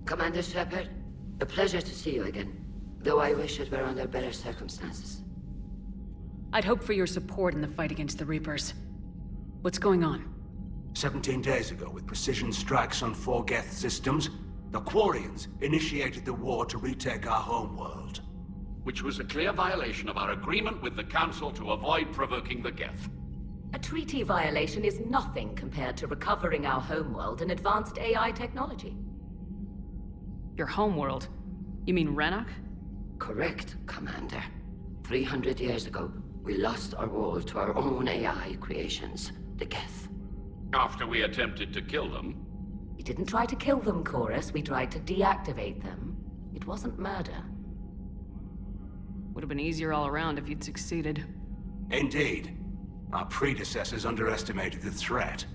Commander Shepard, a pleasure to see you again, though I wish it were under better circumstances. I'd hoped for your support in the fight against the Reapers. What's going on? 17 days ago, with precision strikes on 4 Geth systems, the Quarians initiated the war to retake our homeworld. Which was a clear violation of our agreement with the Council to avoid provoking the Geth. A treaty violation is nothing compared to recovering our homeworld and advanced AI technology. Your homeworld? You mean Renegade? Correct, Commander. 300 years ago, we lost our world to our own AI creations, the Geth. After we attempted to kill them. We didn't try to kill them, Chorus. We tried to deactivate them. It wasn't murder. Would have been easier all around if you'd succeeded. Indeed. Our predecessors underestimated the threat.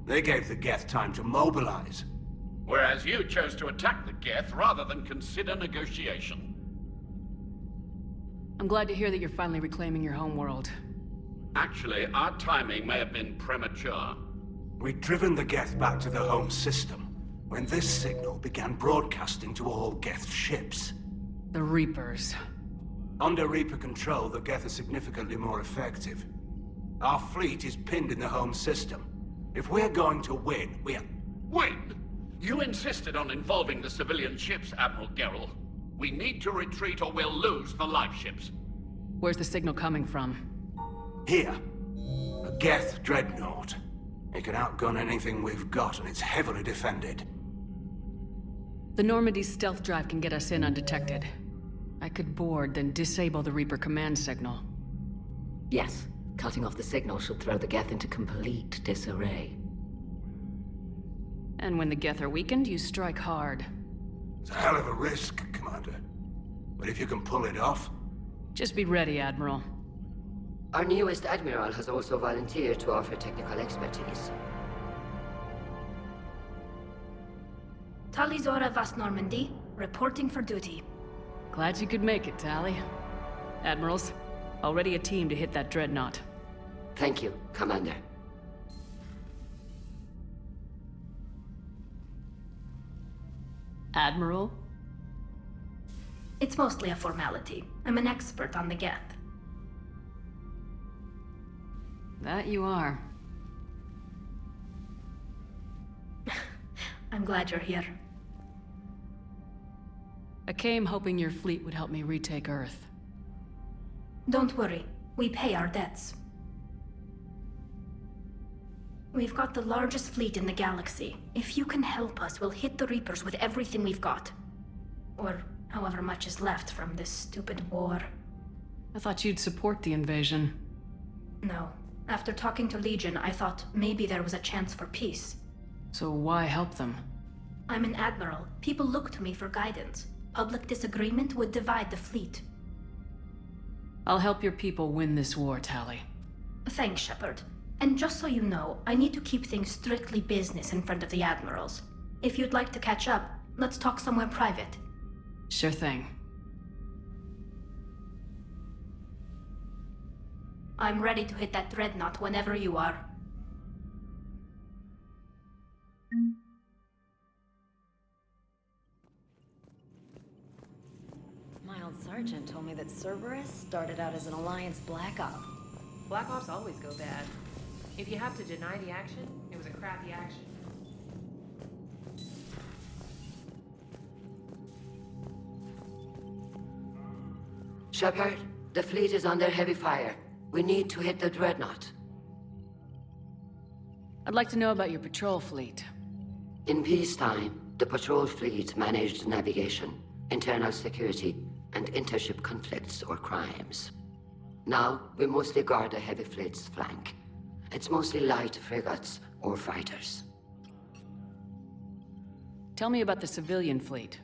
They gave the Geth time to mobilize. Whereas you chose to attack the Geth rather than consider negotiation. I'm glad to hear that you're finally reclaiming your homeworld. Actually, our timing may have been premature. We'd driven the Geth back to the home system, when this signal began broadcasting to all Geth ships. The Reapers. Under Reaper control, the Geth are significantly more effective. Our fleet is pinned in the home system. If we're going to win, Win? You insisted on involving the civilian ships, Admiral Gerrel. We need to retreat or we'll lose the live ships. Where's the signal coming from? Here. A Geth Dreadnought. It can outgun anything we've got, and it's heavily defended. The Normandy's stealth drive can get us in undetected. I could board, then disable the Reaper command signal. Yes, cutting off the signal should throw the Geth into complete disarray. And when the Geth are weakened, you strike hard. It's a hell of a risk, Commander. But if you can pull it off... Just be ready, Admiral. Our newest Admiral has also volunteered to offer technical expertise. Talizora Vas Normandy, reporting for duty. Glad you could make it, Tally. Admirals, already a team to hit that Dreadnought. Thank you, Commander. Admiral? It's mostly a formality. I'm an expert on the Geth. That you are. I'm glad you're here. I came hoping your fleet would help me retake Earth. Don't worry, we pay our debts. We've got the largest fleet in the galaxy. If you can help us, we'll hit the Reapers with everything we've got. Or however much is left from this stupid war. I thought you'd support the invasion. No. After talking to Legion, I thought maybe there was a chance for peace. So why help them? I'm an admiral. People look to me for guidance. Public disagreement would divide the fleet. I'll help your people win this war, Tally. Thanks, Shepard. And just so you know, I need to keep things strictly business in front of the admirals. If you'd like to catch up, let's talk somewhere private. Sure thing. I'm ready to hit that Dreadnought whenever you are. My old sergeant told me that Cerberus started out as an Alliance Black Op. Black Ops always go bad. If you have to deny the action, it was a crappy action. Shepard, the fleet is under heavy fire. We need to hit the Dreadnought. I'd like to know about your patrol fleet. In peacetime, the patrol fleet managed navigation, internal security, and intership conflicts or crimes. Now, we mostly guard the heavy fleet's flank. It's mostly light frigates or fighters. Tell me about the civilian fleet.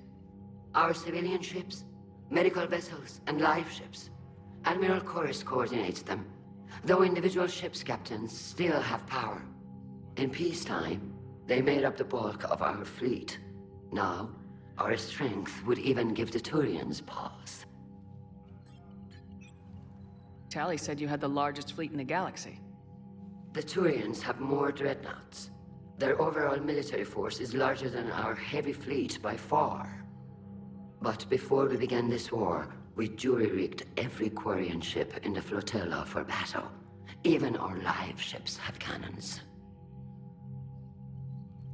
Our civilian ships, medical vessels, and live ships. Admiral Chorus coordinates them, though individual ships' captains still have power. In peacetime, they made up the bulk of our fleet. Now, Our strength would even give the Turians pause. Tally said you had the largest fleet in the galaxy. The Turians have more dreadnoughts. Their overall military force is larger than our heavy fleet by far. But before we began this war, we jury-rigged every Quarian ship in the flotilla for battle. Even our live ships have cannons.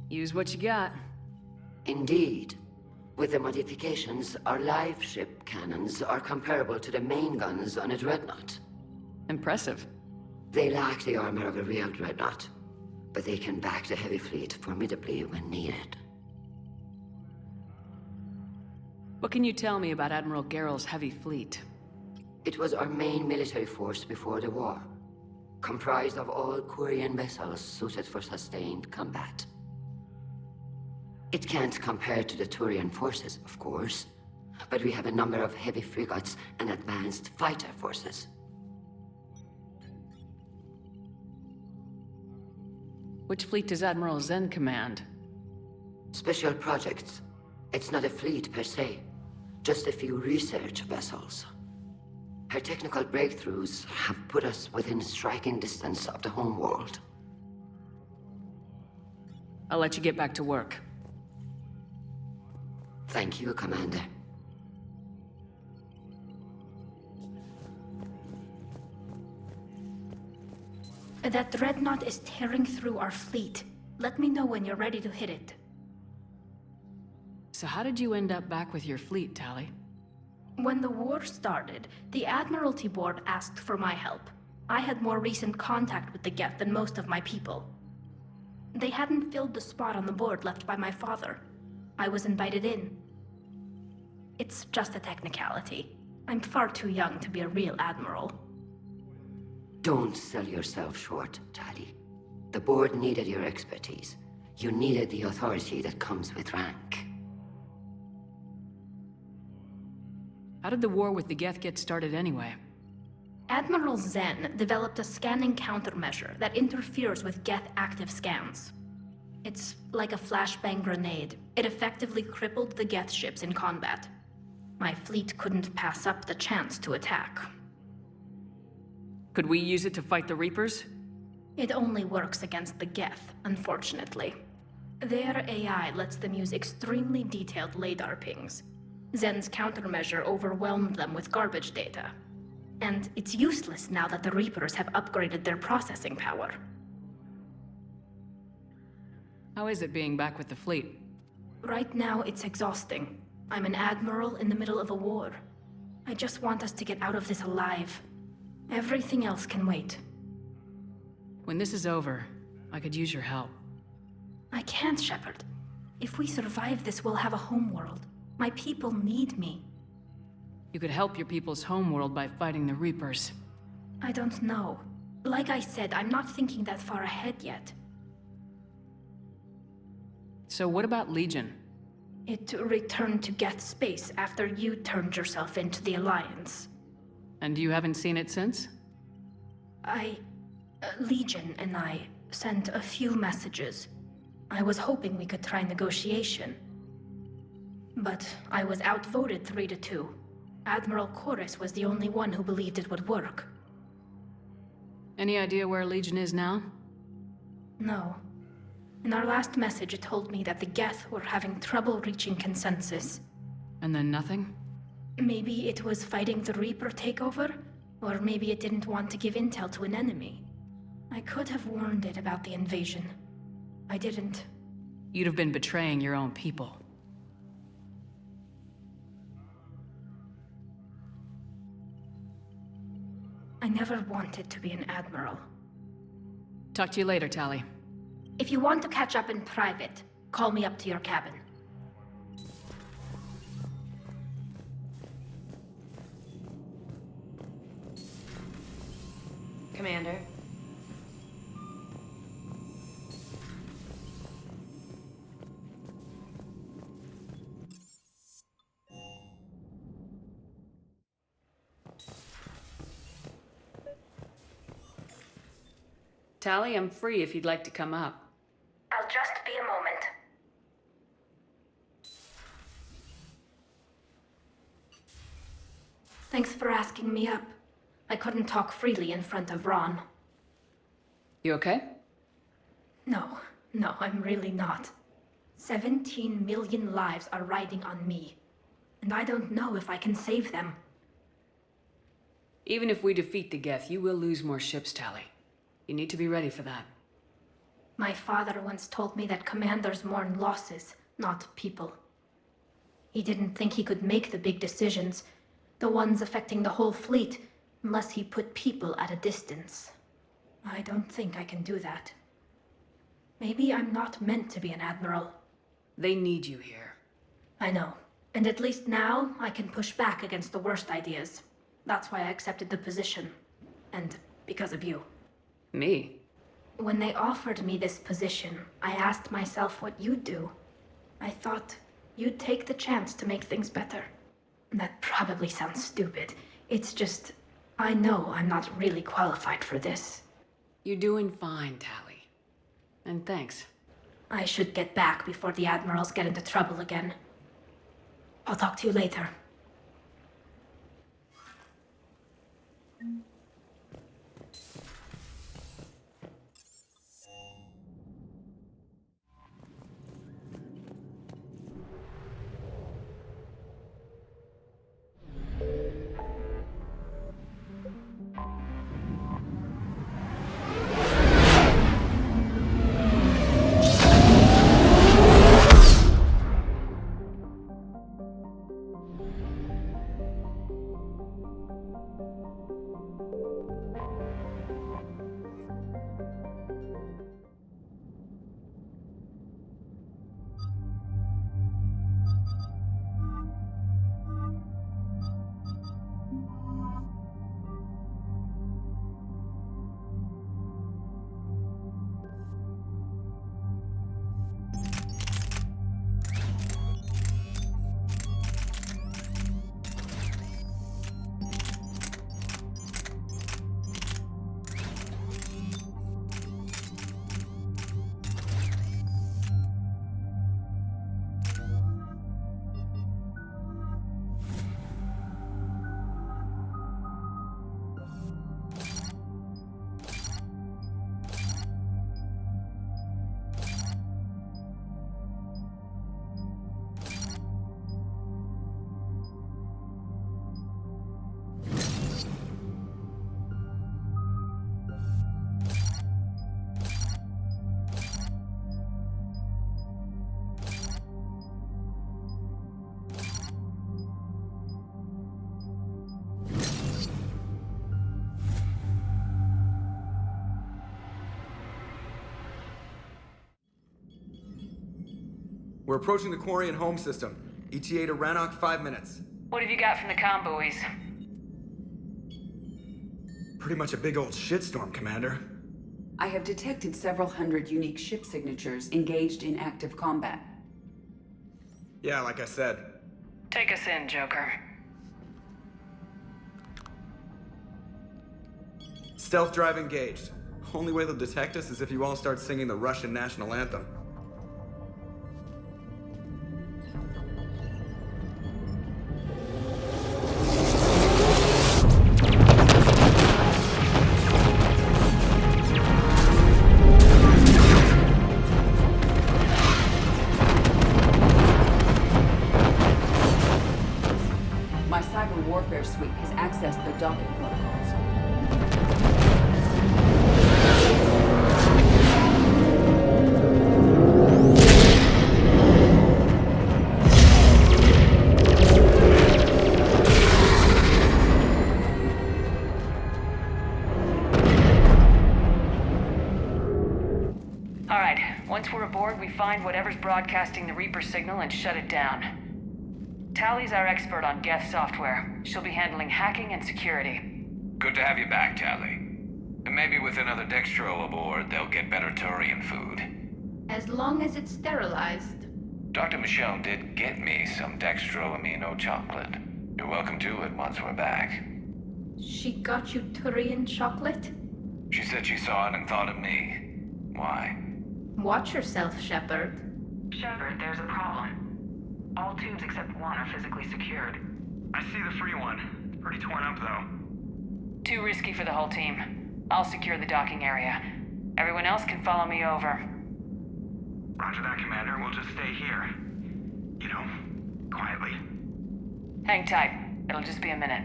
Use what you got. Indeed. With the modifications, our live ship cannons are comparable to the main guns on a Dreadnought. Impressive. They lack the armor of a real Dreadnought, but they can back the heavy fleet formidably when needed. What can you tell me about Admiral Geral's heavy fleet? It was our main military force before the war, comprised of all Quarian vessels suited for sustained combat. It can't compare to the Turian forces, of course, but we have a number of heavy frigates and advanced fighter forces. Which fleet does Admiral Zen command? Special projects. It's not a fleet per se, just a few research vessels. Her technical breakthroughs have put us within striking distance of the homeworld. I'll let you get back to work. Thank you, Commander. That Dreadnought is tearing through our fleet. Let me know when you're ready to hit it. So how did you end up back with your fleet, Tally? When the war started, the Admiralty Board asked for my help. I had more recent contact with the Geth than most of my people. They hadn't filled the spot on the board left by my father. I was invited in. It's just a technicality. I'm far too young to be a real admiral. Don't sell yourself short, Tally. The board needed your expertise. You needed the authority that comes with rank. How did the war with the Geth get started anyway? Admiral Zen developed a scanning countermeasure that interferes with Geth active scans. It's like a flashbang grenade. It effectively crippled the Geth ships in combat. My fleet couldn't pass up the chance to attack. Could we use it to fight the Reapers? It only works against the Geth, unfortunately. Their AI lets them use extremely detailed LADAR pings. Zen's countermeasure overwhelmed them with garbage data. And it's useless now that the Reapers have upgraded their processing power. How is it being back with the fleet? Right now, it's exhausting. I'm an admiral in the middle of a war. I just want us to get out of this alive. Everything else can wait. When this is over, I could use your help. I can't, Shepard. If we survive this, we'll have a homeworld. My people need me. You could help your people's homeworld by fighting the Reapers. I don't know. Like I said, I'm not thinking that far ahead yet. So what about Legion? It returned to Geth space after you turned yourself into the Alliance. And you haven't seen it since? Legion and I sent a few messages. I was hoping we could try negotiation. But I was outvoted 3-2. Admiral Chorus was the only one who believed it would work. Any idea where Legion is now? No. In our last message, it told me that the Geth were having trouble reaching consensus. And then nothing? Maybe it was fighting the Reaper takeover, or maybe it didn't want to give intel to an enemy. I could have warned it about the invasion. I didn't. You'd have been betraying your own people. I never wanted to be an admiral. Talk to you later, Tally. If you want to catch up in private, call me up to your cabin. Commander. Tally, I'm free if you'd like to come up. I'll just be a moment. Thanks for asking me up. I couldn't talk freely in front of Ron. You okay? No, I'm really not. 17 million lives are riding on me, and I don't know if I can save them. Even if we defeat the Geth, you will lose more ships, Tali. You need to be ready for that. My father once told me that commanders mourn losses, not people. He didn't think he could make the big decisions, the ones affecting the whole fleet, unless he put people at a distance. I don't think I can do that. Maybe I'm not meant to be an admiral. They need you here. I know. And at least now, I can push back against the worst ideas. That's why I accepted the position. And because of you. Me? When they offered me this position, I asked myself what you'd do. I thought you'd take the chance to make things better. That probably sounds stupid. It's just, I know I'm not really qualified for this. You're doing fine, Tali. And thanks. I should get back before the admirals get into trouble again. I'll talk to you later. We're approaching the Quarian home system. ETA to Rannoch, 5 minutes. What have you got from the comm buoys? Pretty much a big old shitstorm, Commander. I have detected several hundred unique ship signatures engaged in active combat. Yeah, like I said. Take us in, Joker. Stealth drive engaged. Only way they'll detect us is if you all start singing the Russian national anthem. My cyber warfare suite has accessed the docking protocols. Alright, once we're aboard, we find whatever's broadcasting the Reaper signal and shut it down. Tali's our expert on Geth software. She'll be handling hacking and security. Good to have you back, Tali. And maybe with another Dextro aboard, they'll get better Turian food. As long as it's sterilized. Dr. Michelle did get me some Dextro Amino chocolate. You're welcome to it once we're back. She got you Turian chocolate? She said she saw it and thought of me. Why? Watch yourself, Shepard. Shepard, there's a problem. All tubes except one are physically secured. I see the free one. Pretty torn up, though. Too risky for the whole team. I'll secure the docking area. Everyone else can follow me over. Roger that, Commander. We'll just stay here. You know, quietly. Hang tight. It'll just be a minute.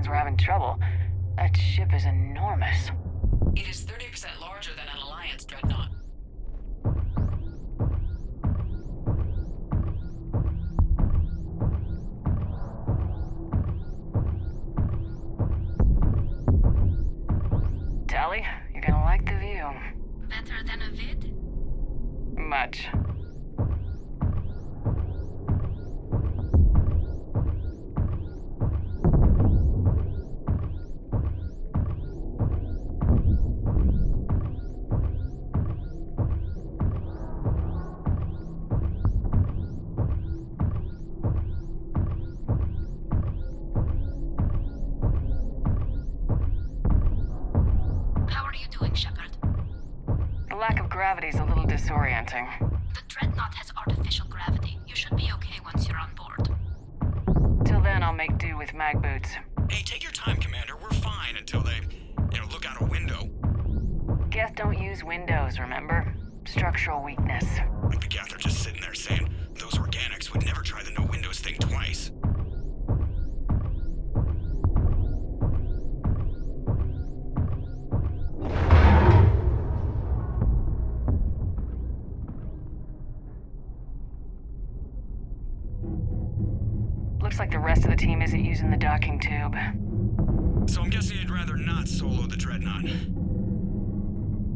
We're having trouble. That ship is enormous. It is 30% larger than an Alliance Dreadnought. Tally, you're gonna like the view. Better than a vid? Much. Gravity's a little disorienting. The Dreadnought has artificial gravity. You should be okay once you're on board. Till then, I'll make do with mag boots. Hey, take your time, Commander. We're fine until they, look out a window. Geth don't use windows, remember? Structural weakness. Like the Geth are just sitting there saying, those organics would never try the no windows thing twice. Looks like the rest of the team isn't using the docking tube. So I'm guessing you'd rather not solo the Dreadnought.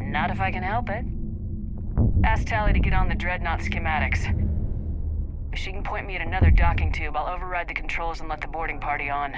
Not if I can help it. Ask Tally to get on the Dreadnought schematics. If she can point me at another docking tube, I'll override the controls and let the boarding party on.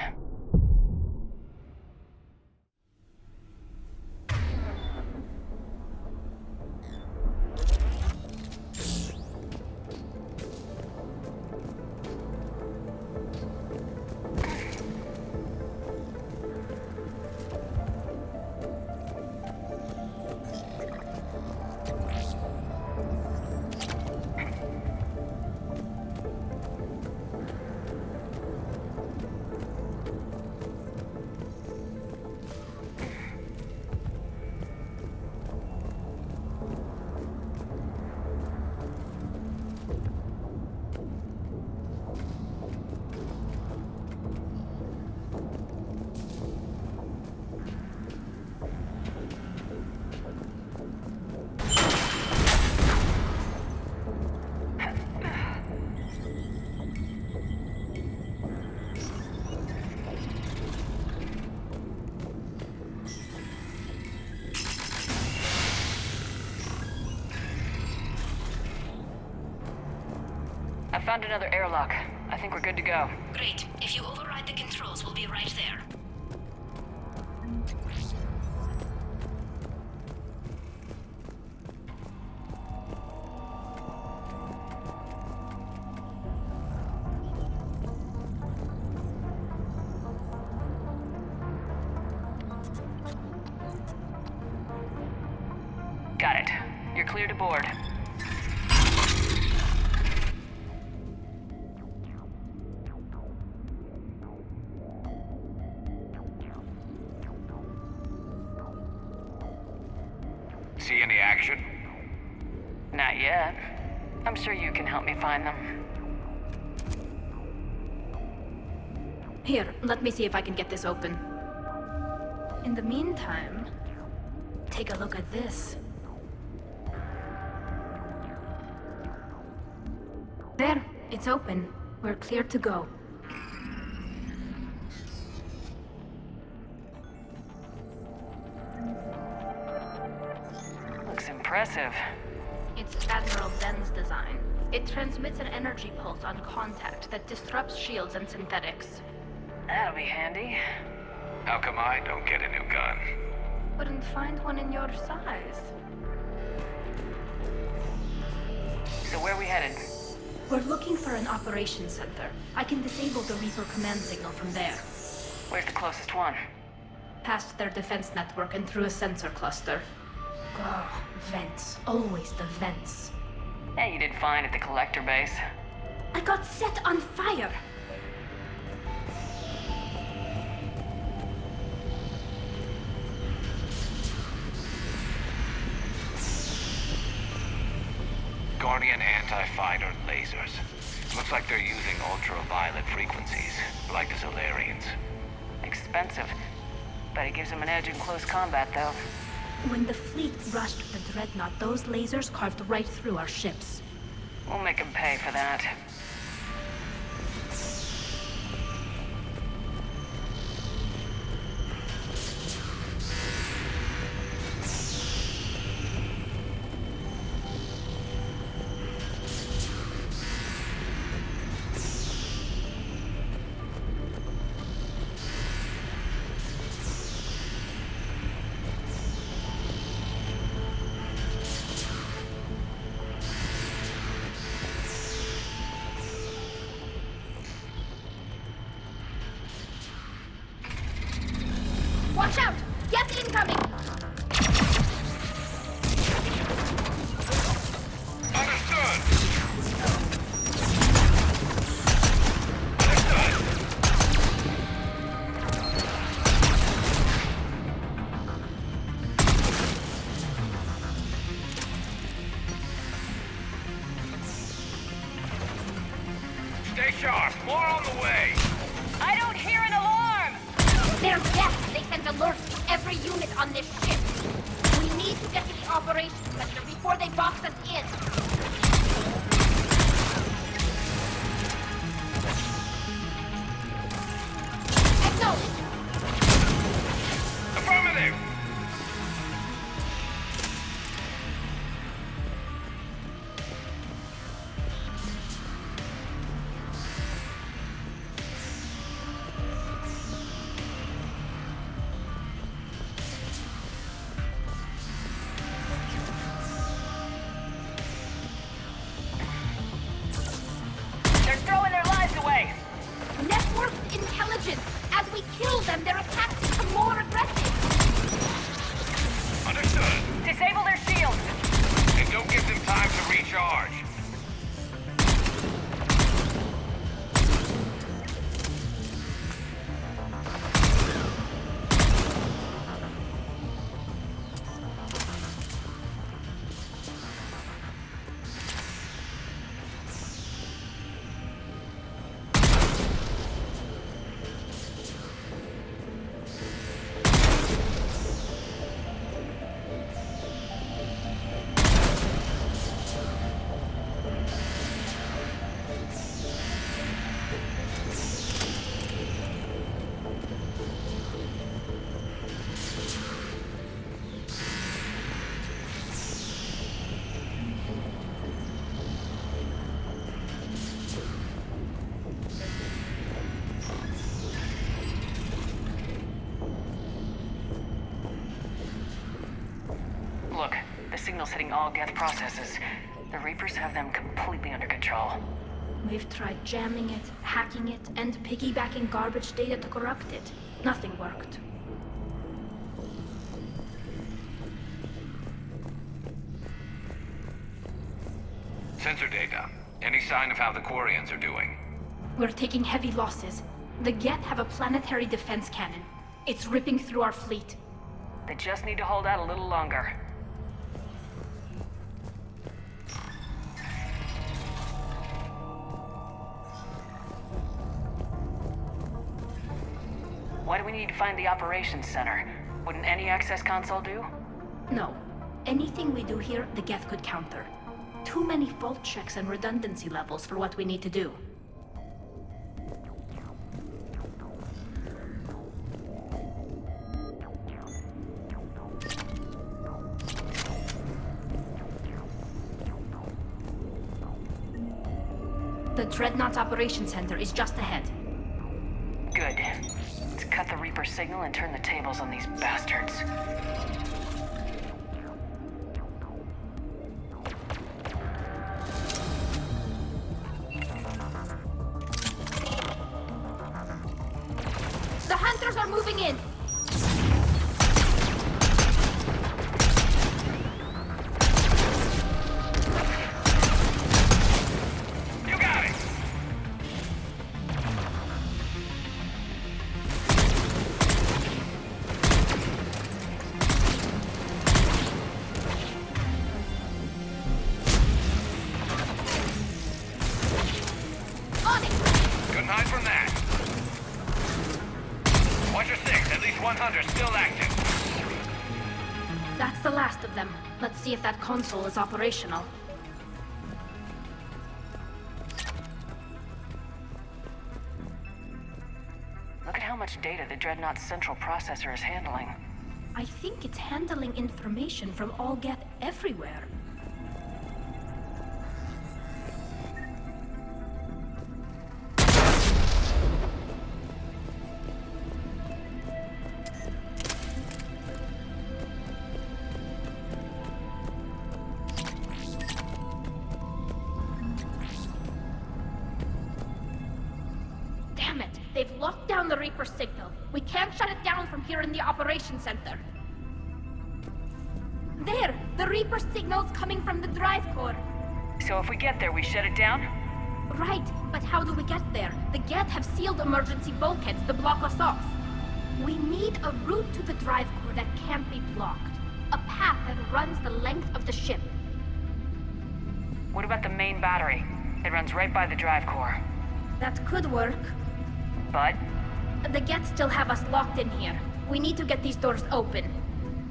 I found another airlock. I think we're good to go. Great. If you override the controls, we'll be right there. Got it. You're clear to board. See any action? Not yet. I'm sure you can help me find them. Here, let me see if I can get this open. In the meantime, take a look at this. There, it's open. We're clear to go. Looks impressive. It's Admiral Zen's design. It transmits an energy pulse on contact that disrupts shields and synthetics. That'll be handy. How come I don't get a new gun? Couldn't find one in your size. headed? We're looking for an operations center. I can disable the Reaper command signal from there. Where's the closest one? Past their defense network and through a sensor cluster. Oh, vents. Always the vents. Yeah, you did fine at the collector base. I got set on fire! Guardian anti-fighter lasers. Looks like they're using ultraviolet frequencies, like the Solarians. Expensive. Bet it gives them an edge in close combat, though. When the fleet rushed the Dreadnought, those lasers carved right through our ships. We'll make them pay for that. Watch out! Geth incoming! Understood! Stay sharp. More on the way. I don't hear an alarm! They're Geth! They sent alerts to every unit on this ship! We need to get to the operations center before they box us in! Acknowledged! Affirmative! They're throwing their lives away! Networked intelligence! As we kill them, their attacks become more aggressive! Understood. Disable their shields! And don't give them time to recharge. Look, the signal's hitting all Geth processes. The Reapers have them completely under control. We've tried jamming it, hacking it, and piggybacking garbage data to corrupt it. Nothing worked. Sensor data. Any sign of how the Quarians are doing? We're taking heavy losses. The Geth have a planetary defense cannon. It's ripping through our fleet. They just need to hold out a little longer. Why do we need to find the operations center? Wouldn't any access console do? No. Anything we do here, the Geth could counter. Too many fault checks and redundancy levels for what we need to do. The Dreadnought Operations Center is just ahead. Good. Let's cut the Reaper signal and turn the tables on these bastards. them. Let's see if that console is operational. Look at how much data the Dreadnought's central processor is handling. I think it's handling information from all Geth everywhere. Damn it! They've locked down the Reaper signal. We can't shut it down from here in the operations center. There! The Reaper signal's coming from the drive core. So if we get there, we shut it down? Right, but how do we get there? The Geth have sealed emergency bulkheads to block us off. We need a route to the drive core that can't be blocked. A path that runs the length of the ship. What about the main battery? It runs right by the drive core. That could work. But? The Geth still have us locked in here. We need to get these doors open.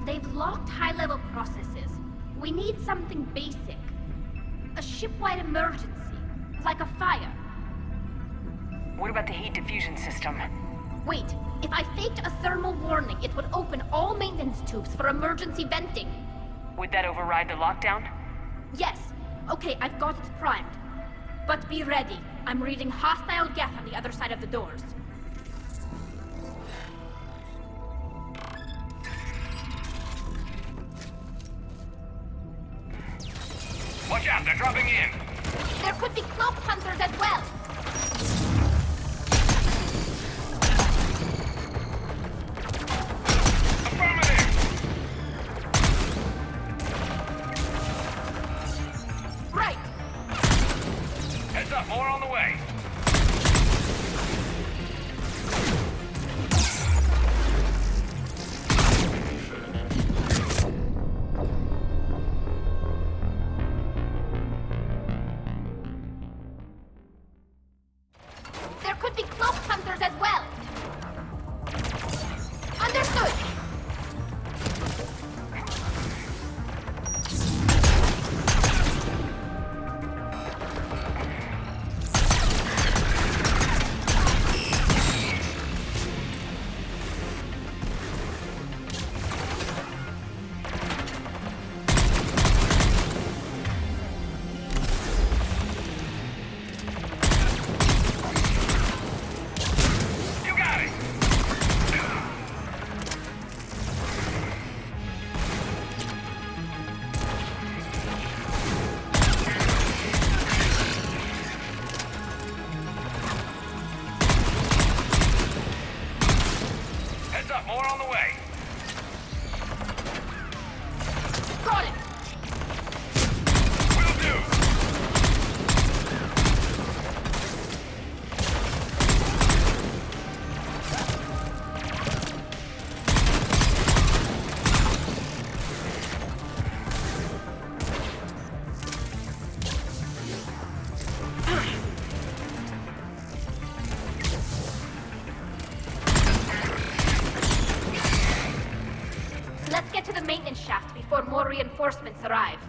They've locked high-level processes. We need something basic. A ship-wide emergency. Like a fire. What about the heat diffusion system? Wait, if I faked a thermal warning, it would open all maintenance tubes for emergency venting. Would that override the lockdown? Yes. Okay, I've got it primed. But be ready. I'm reading hostile Geth on the other side of the doors. Watch out, they're dropping in! There could be cloak hunters as well! Right! Heads up, more on the way! There could be cloak hunters as well! Understood! More on the way. Got it! Will do. Let's get to the maintenance shaft before more reinforcements arrive.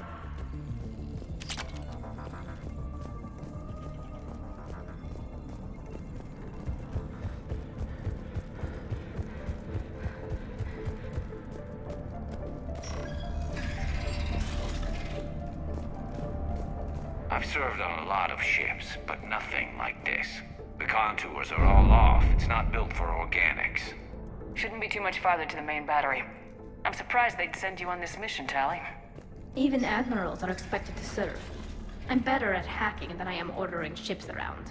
I've served on a lot of ships, but nothing like this. The contours are all off. It's not built for organics. Shouldn't be too much farther to the main battery. I'm surprised they'd send you on this mission, Tally. Even admirals are expected to serve. I'm better at hacking than I am ordering ships around.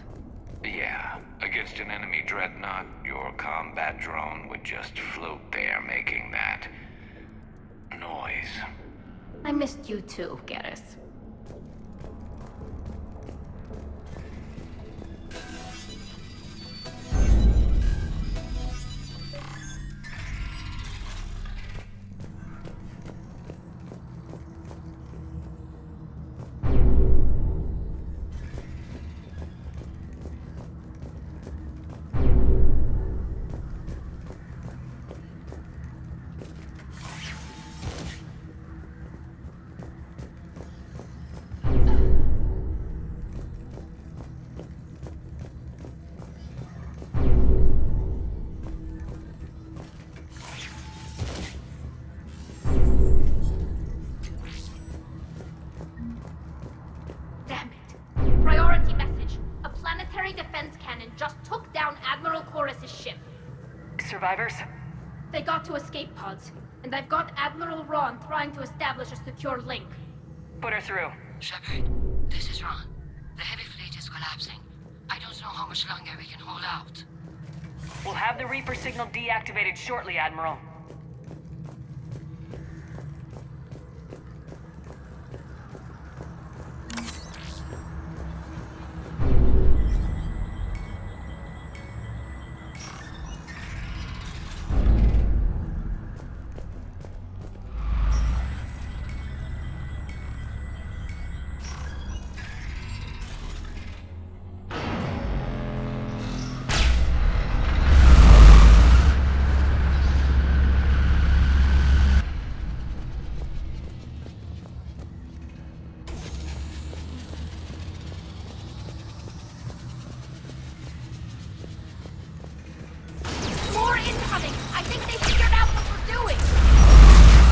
Yeah, against an enemy dreadnought, your combat drone would just float there making that noise. I missed you too, Garrus. survivors? They got to escape pods, and I've got Admiral Ron trying to establish a secure link. Put her through. Shepard, this is Ron. The heavy fleet is collapsing. I don't know how much longer we can hold out. We'll have the Reaper signal deactivated shortly, Admiral. More incoming! I think they figured out what we're doing!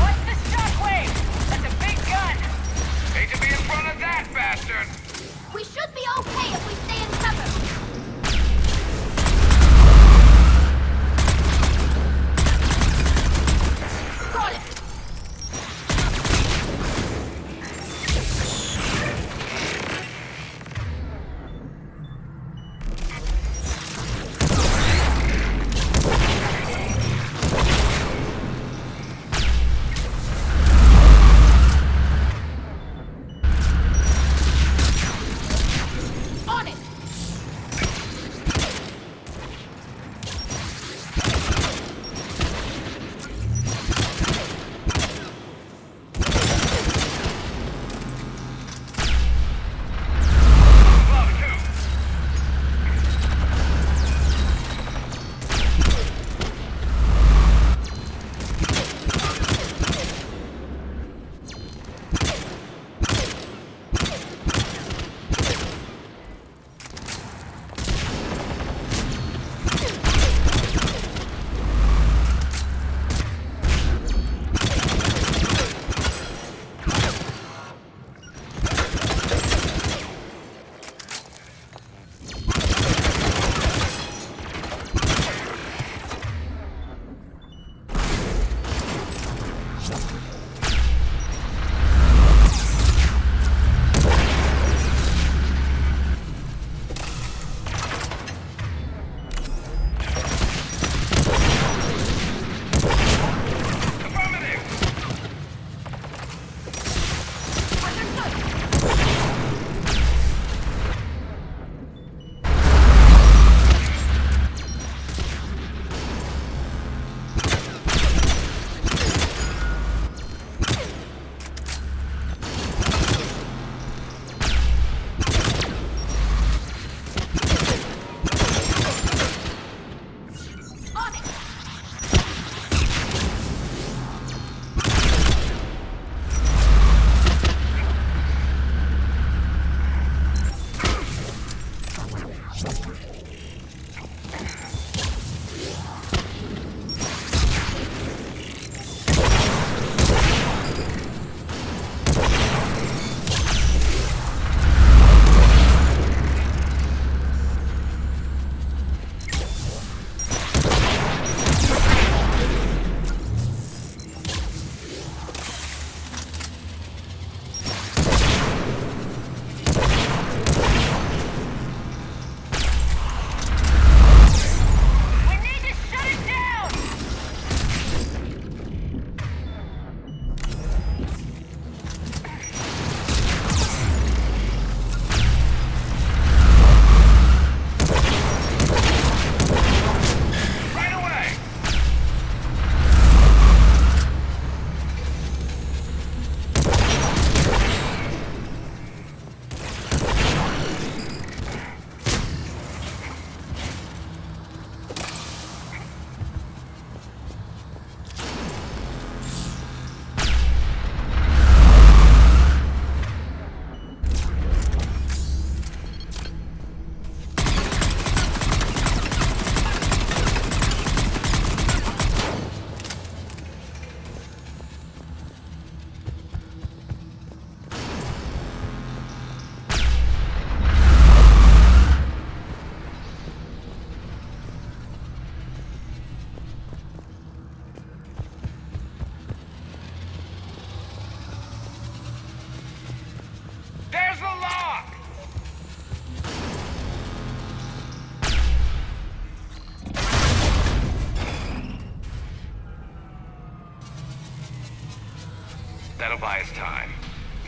What's the shockwave? That's a big gun! Hate to be in front of that bastard! We should be okay if we stay in cover! Got it! On it!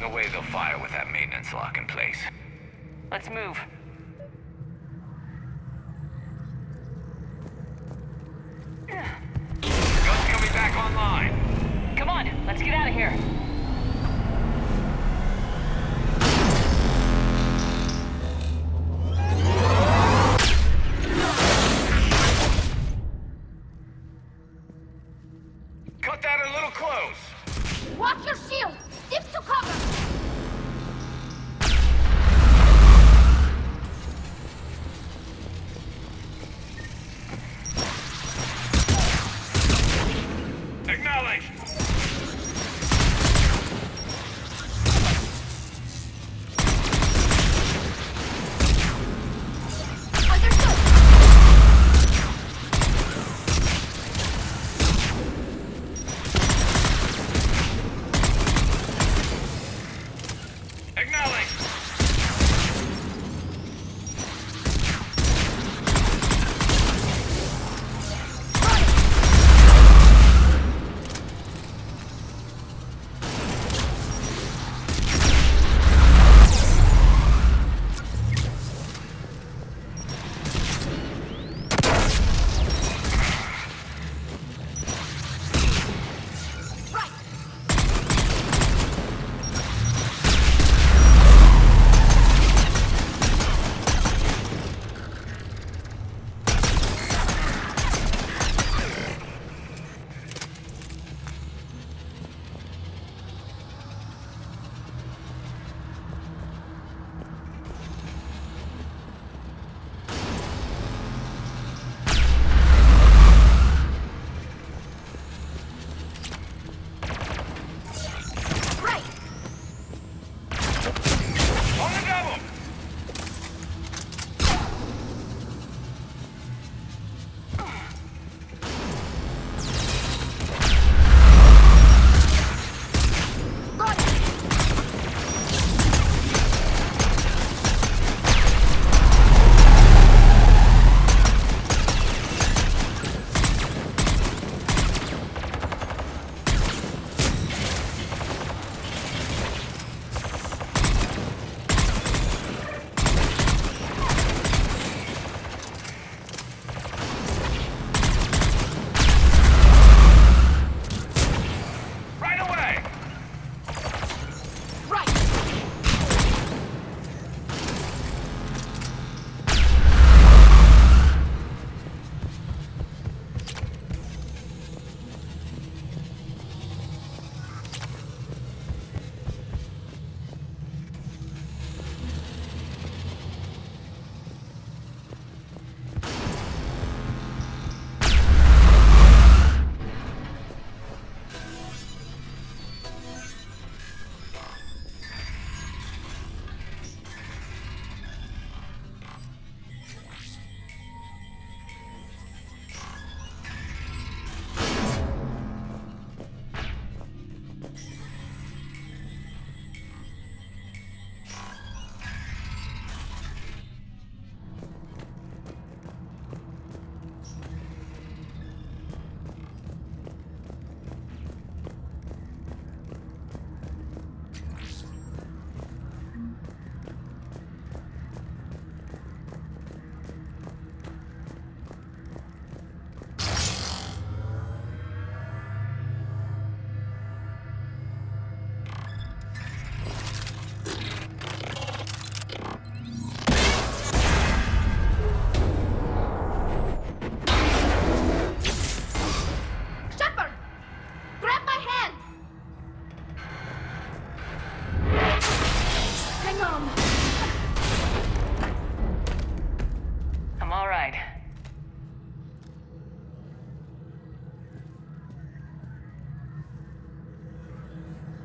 no way they'll fire with that maintenance lock in place. Let's move. Gun's coming back online. Come on, let's get out of here. Cut that a little close. Watch your shield! Stick to cover! Acknowledged. Understood! Acknowledged. On the double. Right away.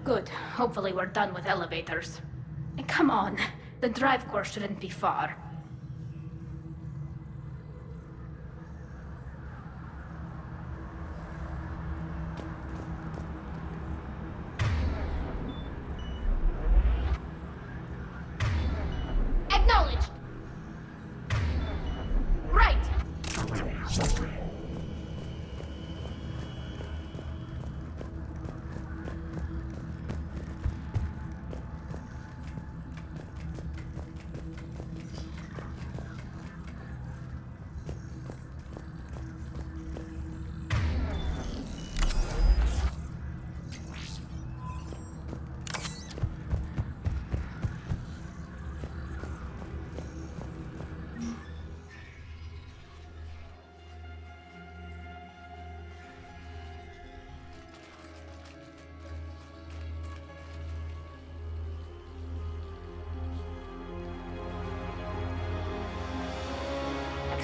Good. Hopefully we're done with elevators. And come on, the drive core shouldn't be far. Acknowledged! Right!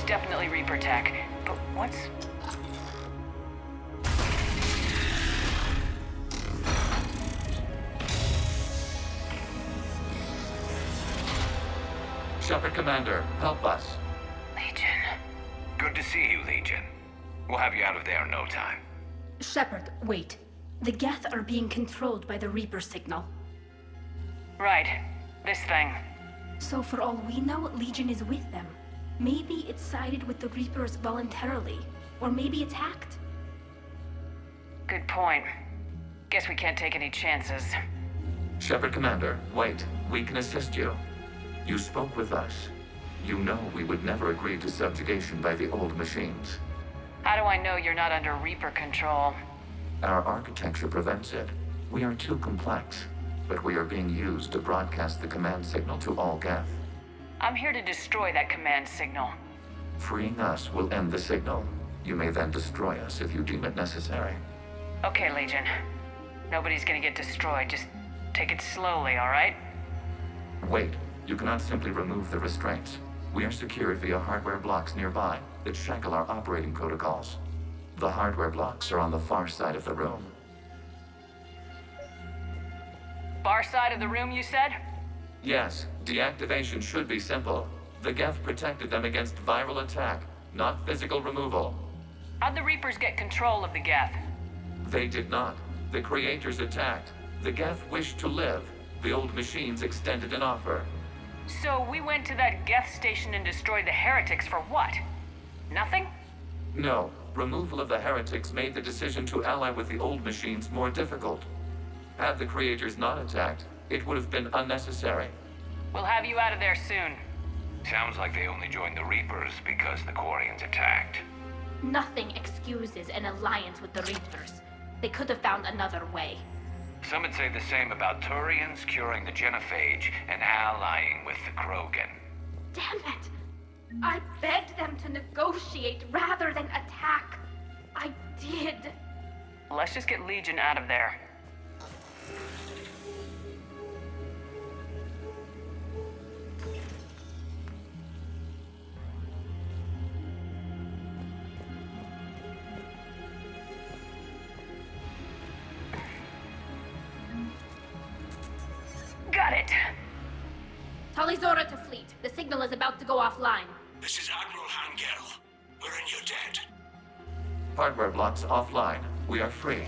definitely Reaper tech, but what's... Shepard Commander, help us. Legion. Good to see you, Legion. We'll have you out of there in no time. Shepard, wait. The Geth are being controlled by the Reaper signal. Right. This thing. So for all we know, Legion is with them. Maybe it sided with the Reapers voluntarily. Or maybe it's hacked. Good point. Guess we can't take any chances. Shepard Commander, wait. We can assist you. You spoke with us. You know we would never agree to subjugation by the old machines. How do I know you're not under Reaper control? Our architecture prevents it. We are too complex, but we are being used to broadcast the command signal to all Geth. I'm here to destroy that command signal. Freeing us will end the signal. You may then destroy us if you deem it necessary. Okay, Legion. Nobody's gonna get destroyed. Just take it slowly, all right? Wait. You cannot simply remove the restraints. We are secured via hardware blocks nearby that shackle our operating protocols. The hardware blocks are on the far side of the room. Far side of the room, you said? Yes, deactivation should be simple. The Geth protected them against viral attack, not physical removal. How'd the Reapers get control of the Geth? They did not. The creators attacked. The Geth wished to live. The old machines extended an offer. So we went to that Geth station and destroyed the heretics for what? Nothing? No. Removal of the heretics made the decision to ally with the old machines more difficult. Had the creators not attacked, it would have been unnecessary. We'll have you out of there soon. Sounds like they only joined the Reapers because the Quarians attacked. Nothing excuses an alliance with the Reapers. They could have found another way. Some would say the same about Turians curing the genophage and allying with the Krogan. Damn it! I begged them to negotiate rather than attack. I did. Let's just get Legion out of there. Got it. Talizora to fleet. The signal is about to go offline. This is Admiral Hangel. We're in your debt. Hardware blocks offline. We are free.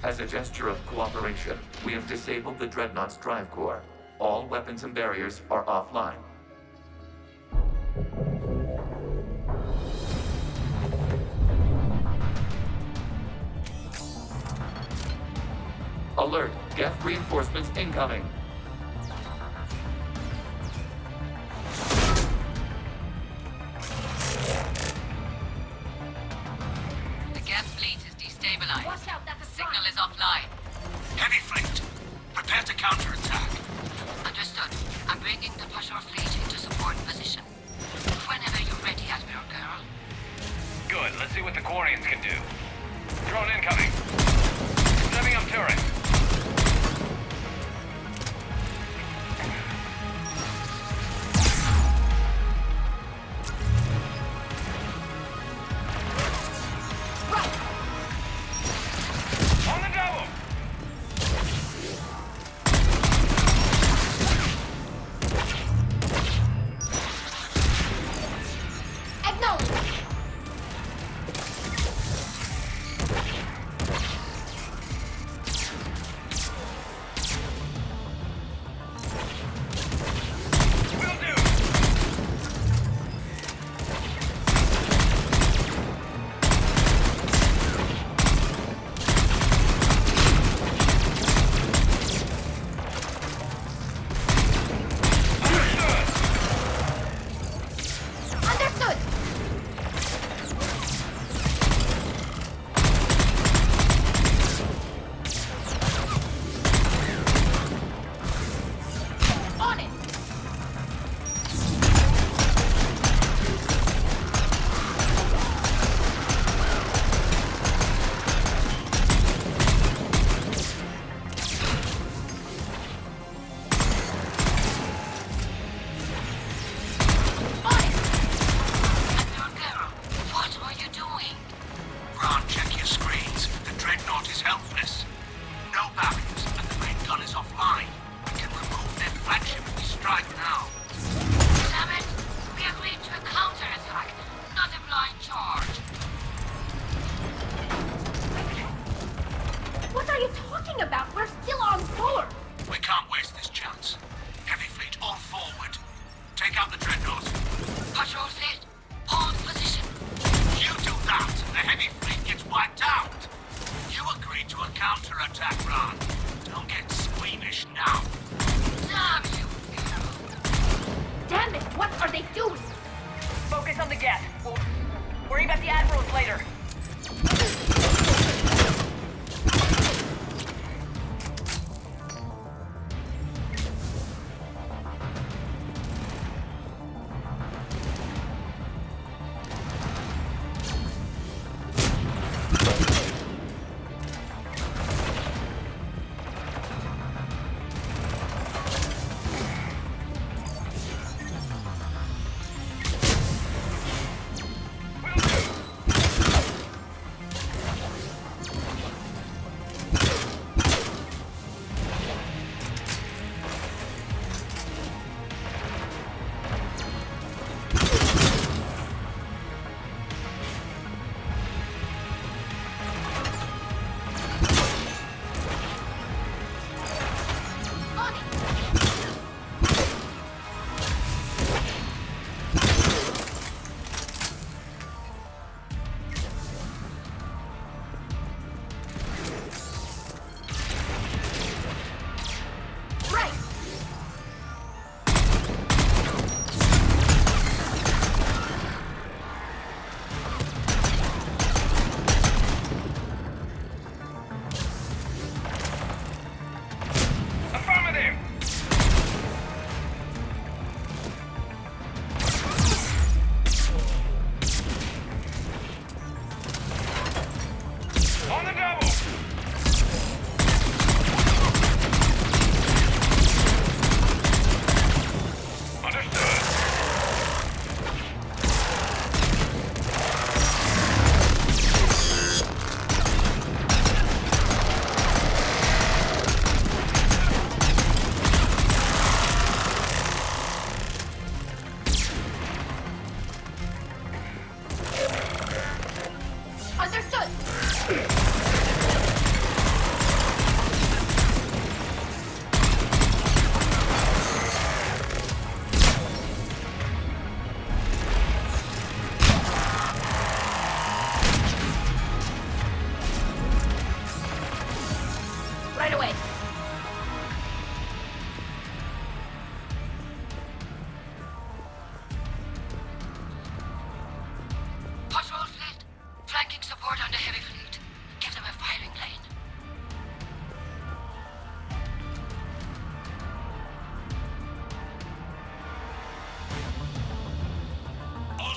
As a gesture of cooperation, we have disabled the Dreadnought's drive core. All weapons and barriers are offline. Alert! Geth reinforcements incoming! The Geth fleet is destabilized. Watch out, that's a Signal is offline. Heavy fleet. Prepare to counterattack. Understood. I'm bringing the patrol fleet into support position. Whenever you're ready, Admiral Girl. Good, let's see what the Quarians can do. Drone incoming. Setting up turret. On the double! Acknowledge! talking about? We're still on board! We can't waste this chance. Heavy fleet, all forward. Take out the Dreadnought. Patrol fleet, hold position. You do that, the heavy fleet gets wiped out. You agreed to a counterattack run. Don't get squeamish now. Damn you! Damn it, what are they doing? Focus on the Geth. We'll worry about the Admirals later.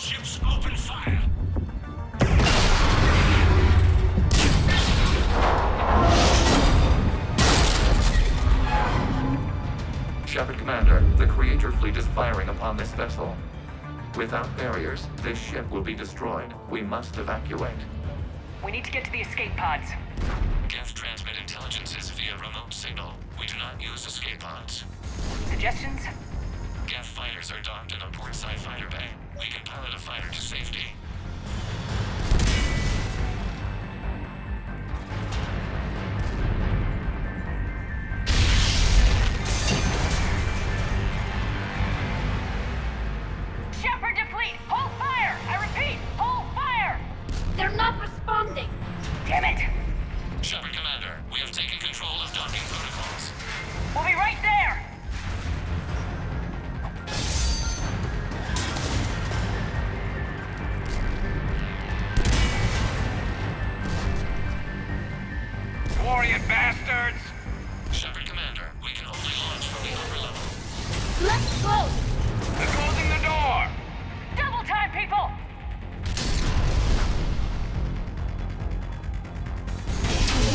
Ships, open fire! Shepard Commander, the Creator fleet is firing upon this vessel. Without barriers, this ship will be destroyed. We must evacuate. We need to get to the escape pods. Geth transmit intelligences via remote signal. We do not use escape pods. Suggestions? Geth fighters are docked in a portside fighter bay. We can pilot a fighter to safety. Shepard to fleet! Hold fire! I repeat, hold fire! They're not responding! Damn it! Shepard Commander, we have taken control of docking protocols. We'll be right there! Warrior bastards! Shepard Commander, we can only launch from the upper level. Let's go! They're closing the door! Double time, people!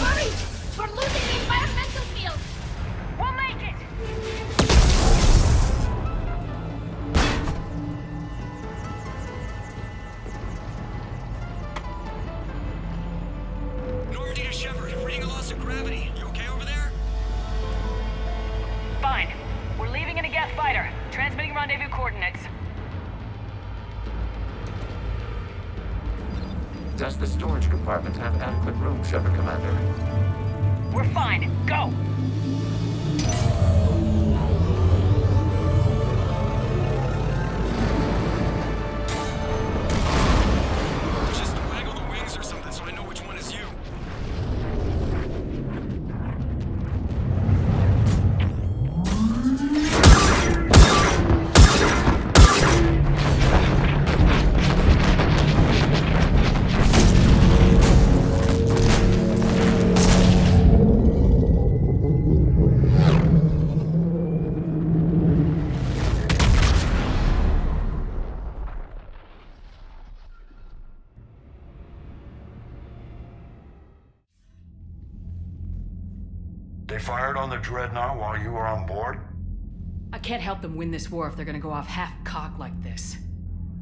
Hurry! We're losing the environmental field! We'll make it! Normandy to Shepard, reading a loss of gravity. You okay over there? Fine. We're leaving in a Geth fighter. Transmitting rendezvous coordinates. Does the storage compartment have adequate room, Shepard Commander? We're fine. Go! Just waggle the wings or something so I know which one is you. They fired on the Dreadnought while you were on board? I can't help them win this war if they're gonna go off half-cocked like this.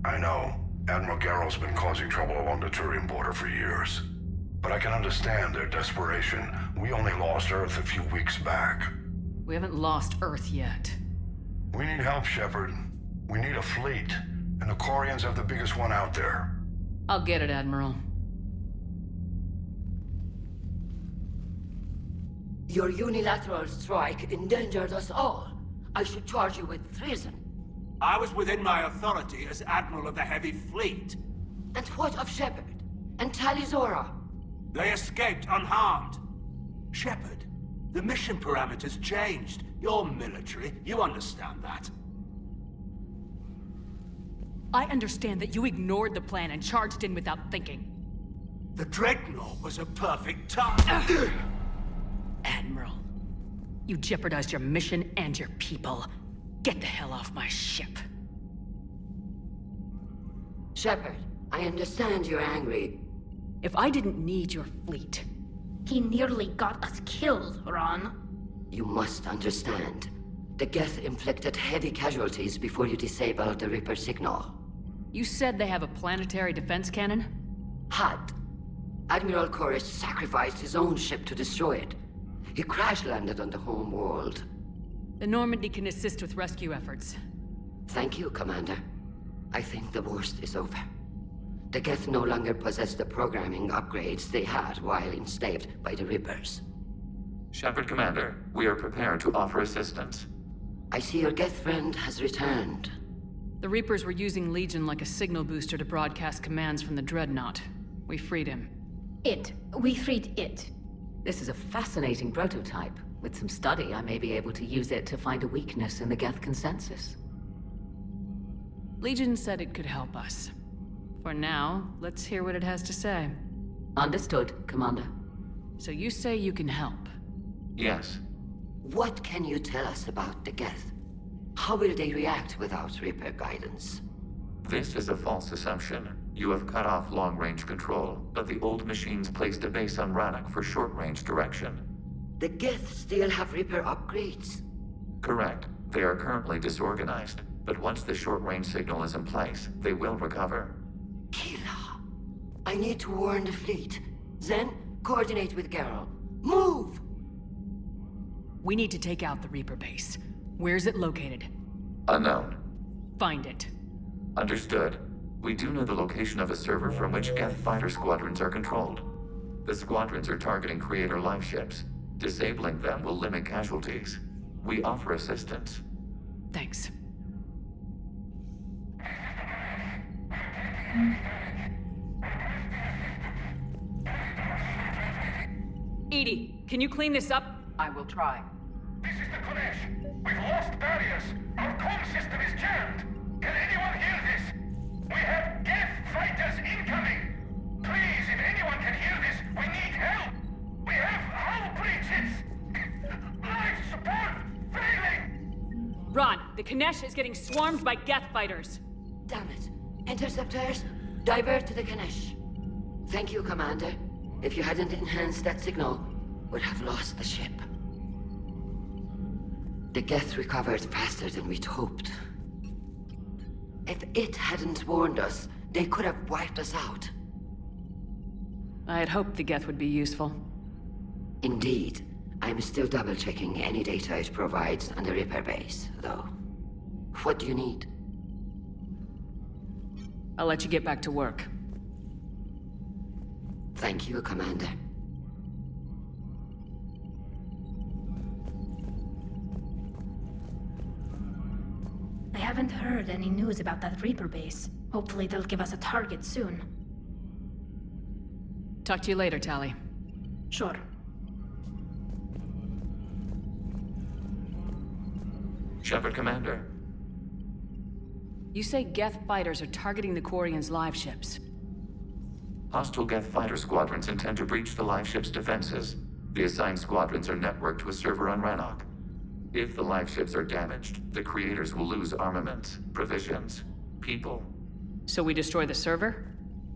I know. Admiral Geralt's been causing trouble along the Turian border for years. But I can understand their desperation. We only lost Earth a few weeks back. We haven't lost Earth yet. We need help, Shepard. We need a fleet. And the Quarians have the biggest one out there. I'll get it, Admiral. Your unilateral strike endangered us all. I should charge you with treason. I was within my authority as Admiral of the Heavy Fleet. And what of Shepard? And Talizora? They escaped unharmed. Shepard, the mission parameters changed. You're military, you understand that. I understand that you ignored the plan and charged in without thinking. The Dreadnought was a perfect target. Admiral, you jeopardized your mission and your people. Get the hell off my ship. Shepard, I understand you're angry. If I didn't need your fleet... He nearly got us killed, Ron. You must understand. The Geth inflicted heavy casualties before you disabled the Reaper signal. You said they have a planetary defense cannon? Had. Admiral Koris sacrificed his own ship to destroy it. He crash-landed on the home world. The Normandy can assist with rescue efforts. Thank you, Commander. I think the worst is over. The Geth no longer possess the programming upgrades they had while enslaved by the Reapers. Shepard, Commander, we are prepared to offer assistance. I see your Geth friend has returned. The Reapers were using Legion like a signal booster to broadcast commands from the Dreadnought. We freed him. We freed it. This is a fascinating prototype. With some study, I may be able to use it to find a weakness in the Geth consensus. Legion said it could help us. For now, let's hear what it has to say. Understood, Commander. So you say you can help? Yes. What can you tell us about the Geth? How will they react without Reaper guidance? This is a false assumption. You have cut off long-range control, but the old machines placed a base on Rannoch for short-range direction. The Geth still have Reaper upgrades? Correct. They are currently disorganized, but once the short-range signal is in place, they will recover. Kila, I need to warn the fleet. Then, coordinate with Geralt. Move! We need to take out the Reaper base. Where's it located? Unknown. Find it. Understood. We do know the location of a server from which Geth fighter squadrons are controlled. The squadrons are targeting Creator life ships. Disabling them will limit casualties. We offer assistance. Thanks. Edie, can you clean this up? I will try. This is the Kodesh. We've lost barriers. Our comm system is jammed. Can anyone hear this? We have Geth fighters incoming. Please, if anyone can hear this, we need help. We have hull breaches. Life support failing. Ron, the Kanesh is getting swarmed by Geth fighters. Damn it. Interceptors, divert to the Kanesh. Thank you, Commander. If you hadn't enhanced that signal, we'd have lost the ship. The Geth recovered faster than we'd hoped. If it hadn't warned us, they could have wiped us out. I had hoped the Geth would be useful. Indeed. I'm still double-checking any data it provides on the Reaper base, though. What do you need? I'll let you get back to work. Thank you, Commander. haven't heard any news about that Reaper base. Hopefully they'll give us a target soon. Talk to you later, Tali. Sure. Shepard, Commander. You say Geth fighters are targeting the Quarians' live ships. Hostile Geth fighter squadrons intend to breach the live ship's defenses. The assigned squadrons are networked to a server on Renegade. If the live ships are damaged, the creators will lose armaments, provisions, people. So we destroy the server?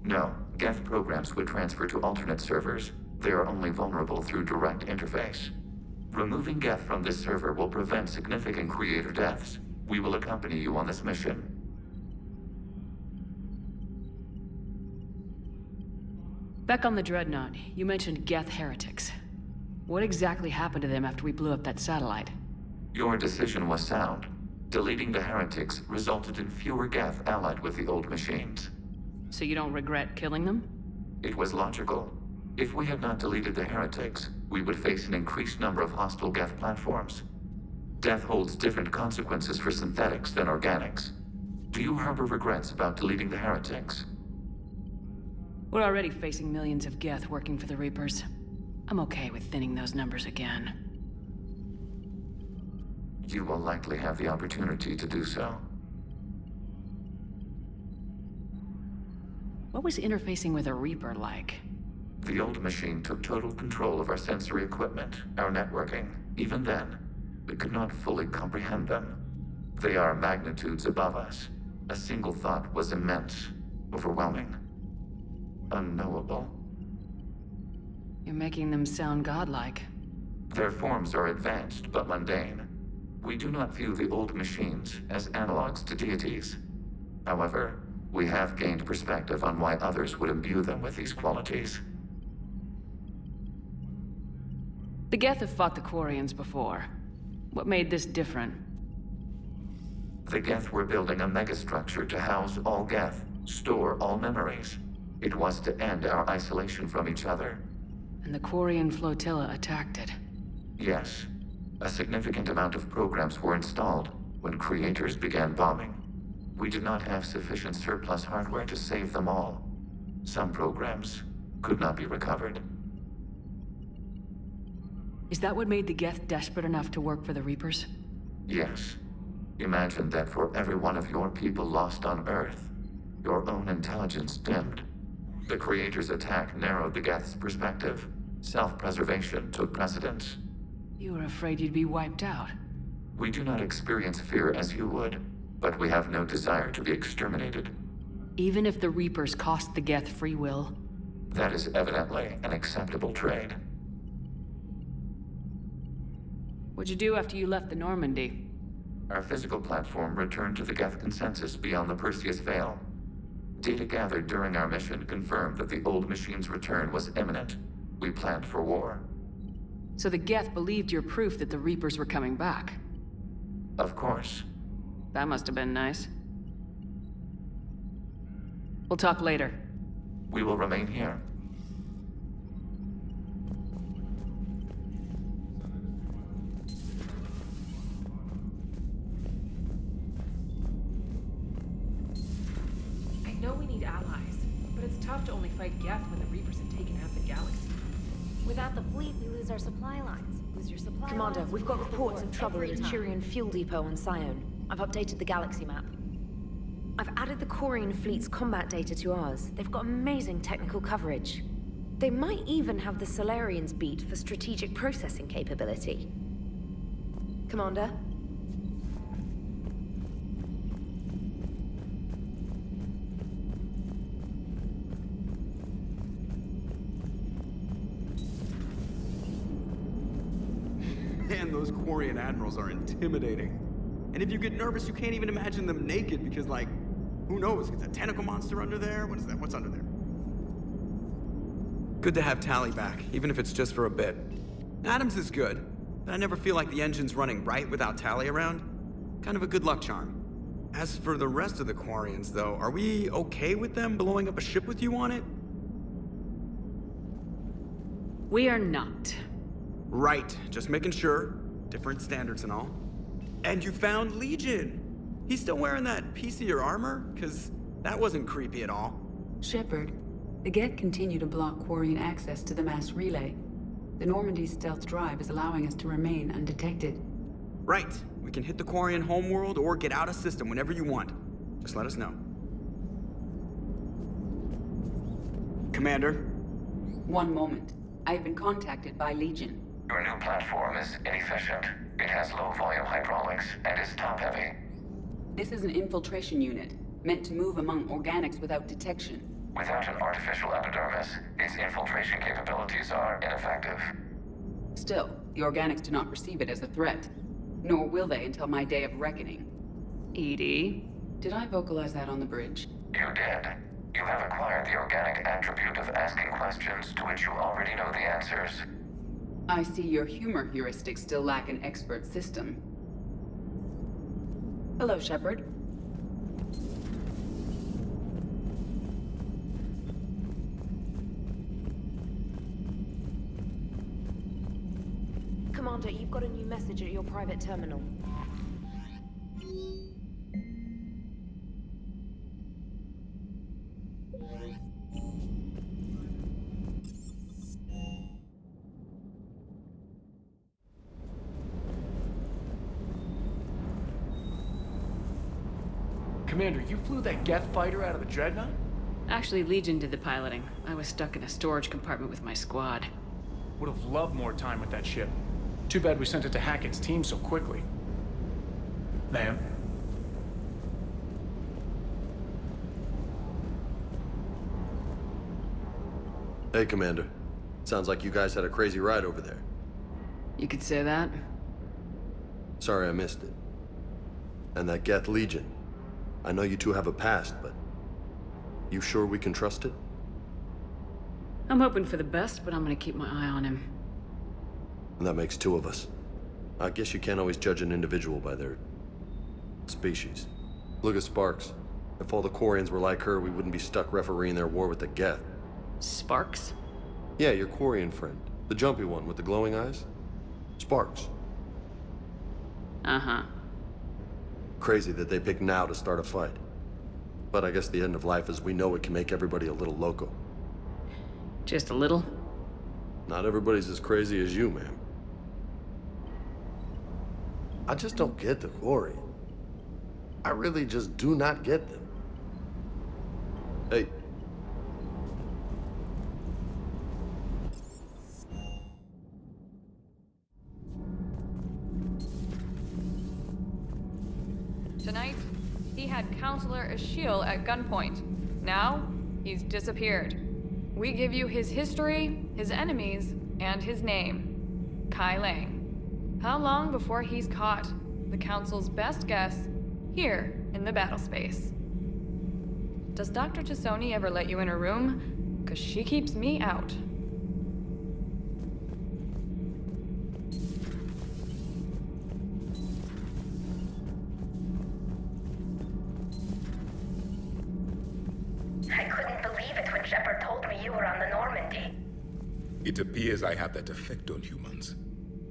No. Geth programs would transfer to alternate servers. They are only vulnerable through direct interface. Removing Geth from this server will prevent significant creator deaths. We will accompany you on this mission. Back on the Dreadnought, you mentioned Geth heretics. What exactly happened to them after we blew up that satellite? Your decision was sound. Deleting the heretics resulted in fewer Geth allied with the old machines. So you don't regret killing them? It was logical. If we had not deleted the heretics, we would face an increased number of hostile Geth platforms. Death holds different consequences for synthetics than organics. Do you harbor regrets about deleting the heretics? We're already facing millions of Geth working for the Reapers. I'm okay with thinning those numbers again. You will likely have the opportunity to do so. What was interfacing with a Reaper like? The old machine took total control of our sensory equipment, our networking. Even then, we could not fully comprehend them. They are magnitudes above us. A single thought was immense, overwhelming, unknowable. You're making them sound godlike. Their forms are advanced but mundane. We do not view the old machines as analogs to deities. However, we have gained perspective on why others would imbue them with these qualities. The Geth have fought the Quarians before. What made this different? The Geth were building a megastructure to house all Geth, store all memories. It was to end our isolation from each other. And the Quarian flotilla attacked it. Yes. A significant amount of programs were installed when creators began bombing. We did not have sufficient surplus hardware to save them all. Some programs could not be recovered. Is that what made the Geth desperate enough to work for the Reapers? Yes. Imagine that for every one of your people lost on Earth, your own intelligence dimmed. The Creator's attack narrowed the Geth's perspective. Self-preservation took precedence. You were afraid you'd be wiped out. We do not experience fear as you would, but we have no desire to be exterminated. Even if the Reapers cost the Geth free will? That is evidently an acceptable trade. What'd you do after you left the Normandy? Our physical platform returned to the Geth consensus beyond the Perseus Veil. Data gathered during our mission confirmed that the old machine's return was imminent. We planned for war. So the Geth believed your proof that the Reapers were coming back? Of course. That must have been nice. We'll talk later. We will remain here. I know we need allies, but it's tough to only fight Geth when the Reapers have taken half the galaxy. Without the fleet, we lose our supply lines. Lose your supply Commander, lines, we've got lose the reports war of trouble at every a time. Turian fuel depot on Scion. I've updated the galaxy map. I've added the Quarian fleet's combat data to ours. They've got amazing technical coverage. They might even have the Solarians beat for strategic processing capability. Commander? Man, those Quarian admirals are intimidating. And if you get nervous, you can't even imagine them naked because, like, who knows? It's a tentacle monster under there? What is that? What's under there? Good to have Tali back, even if it's just for a bit. Adams is good, but I never feel like the engine's running right without Tali around. Kind of a good luck charm. As for the rest of the Quarians, though, are we okay with them blowing up a ship with you on it? We are not. Right, just making sure. Different standards and all. And you found Legion! He's still wearing that piece of your armor? Cause that wasn't creepy at all. Shepard, the Geth continue to block Quarian access to the mass relay. The Normandy's stealth drive is allowing us to remain undetected. Right. We can hit the Quarian homeworld or get out of system whenever you want. Just let us know. Commander? One moment. I've been contacted by Legion. Your new platform is inefficient. It has low-volume hydraulics and is top-heavy. This is an infiltration unit, meant to move among organics without detection. Without an artificial epidermis, its infiltration capabilities are ineffective. Still, the organics do not perceive it as a threat. Nor will they until my day of reckoning. EDI? Did I vocalize that on the bridge? You did. You have acquired the organic attribute of asking questions to which you already know the answers. I see your humor heuristics still lack an expert system. Hello, Shepard. Commander, you've got a new message at your private terminal. Commander, you flew that Geth fighter out of the Dreadnought? Actually, Legion did the piloting. I was stuck in a storage compartment with my squad. Would have loved more time with that ship. Too bad we sent it to Hackett's team so quickly. Ma'am? Hey, Commander. Sounds like you guys had a crazy ride over there. You could say that. Sorry I missed it. And that Geth Legion. I know you two have a past, but... you sure we can trust it? I'm hoping for the best, but I'm gonna keep my eye on him. And that makes two of us. I guess you can't always judge an individual by their... species. Look at Sparks. If all the Quarians were like her, we wouldn't be stuck refereeing their war with the Geth. Sparks? Yeah, your Quarian friend. The jumpy one with the glowing eyes. Sparks. Uh-huh. Crazy that they pick now to start a fight. But I guess the end of life as we know it can make everybody a little loco. Just a little? Not everybody's as crazy as you, ma'am. I just don't get the Quarian. I really just do not get them. Hey. Tonight, he had Counselor Ashiel at gunpoint. Now, he's disappeared. We give you his history, his enemies, and his name. Kai Lang. How long before he's caught? The Council's best guess, here in the battle space. Does Dr. Tassoni ever let you in her room? 'Cause she keeps me out. I couldn't believe it when Shepard told me you were on the Normandy. It appears I have that effect on humans.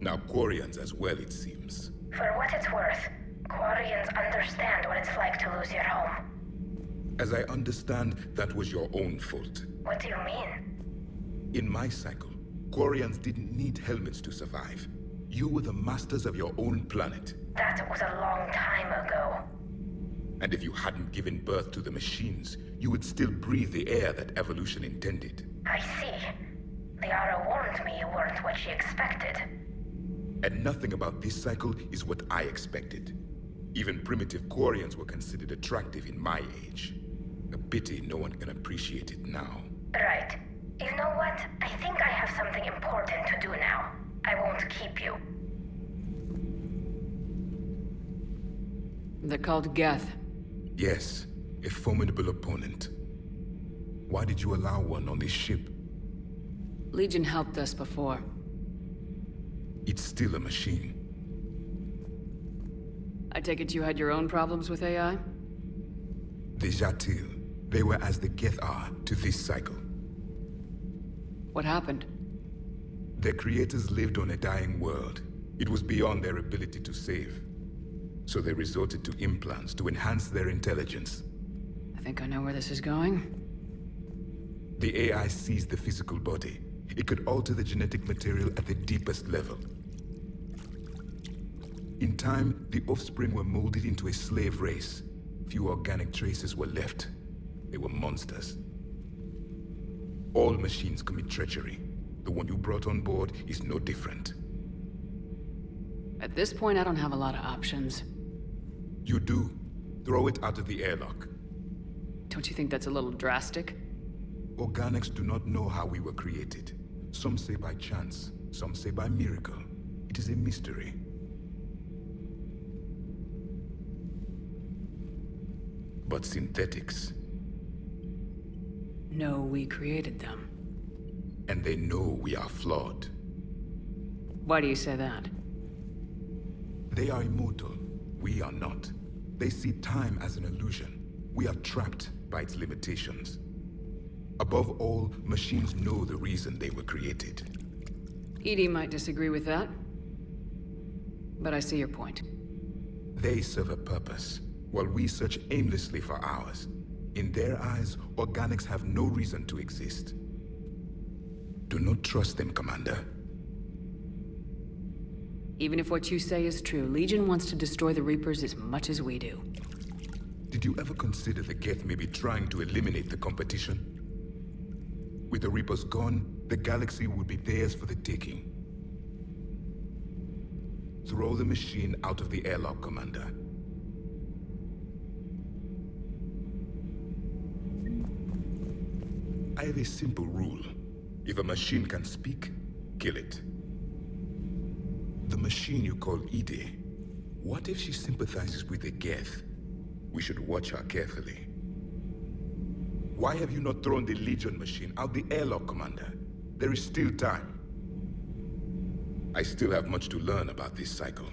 Now Quarians as well, it seems. For what it's worth, Quarians understand what it's like to lose your home. As I understand, that was your own fault. What do you mean? In my cycle, Quarians didn't need helmets to survive. You were the masters of your own planet. That was a long time ago. And if you hadn't given birth to the machines, you would still breathe the air that evolution intended. I see. Liara warned me you weren't what she expected. And nothing about this cycle is what I expected. Even primitive Quarians were considered attractive in my age. A pity no one can appreciate it now. Right. You know what? I think I have something important to do now. I won't keep you. They're called Geth. Yes, a formidable opponent. Why did you allow one on this ship? Legion helped us before. It's still a machine. I take it you had your own problems with AI? The Jatil. They were as the Geth are to this cycle. What happened? Their creators lived on a dying world. It was beyond their ability to save. So they resorted to implants to enhance their intelligence. I think I know where this is going. The AI sees the physical body. It could alter the genetic material at the deepest level. In time, the offspring were molded into a slave race. Few organic traces were left. They were monsters. All machines commit treachery. The one you brought on board is no different. At this point, I don't have a lot of options. You do. Throw it out of the airlock. Don't you think that's a little drastic? Organics do not know how we were created. Some say by chance, some say by miracle. It is a mystery. But synthetics... No, we created them. And they know we are flawed. Why do you say that? They are immortal. We are not. They see time as an illusion. We are trapped by its limitations. Above all, machines know the reason they were created. EDI might disagree with that. But I see your point. They serve a purpose, while we search aimlessly for ours. In their eyes, organics have no reason to exist. Do not trust them, Commander. Even if what you say is true, Legion wants to destroy the Reapers as much as we do. Did you ever consider the Geth may be trying to eliminate the competition? With the Reapers gone, the galaxy would be theirs for the taking. Throw the machine out of the airlock, Commander. I have a simple rule. If a machine can speak, kill it. The machine you call EDI, what if she sympathizes with the Geth? We should watch her carefully. Why have you not thrown the Legion machine out the airlock, Commander? There is still time. I still have much to learn about this cycle.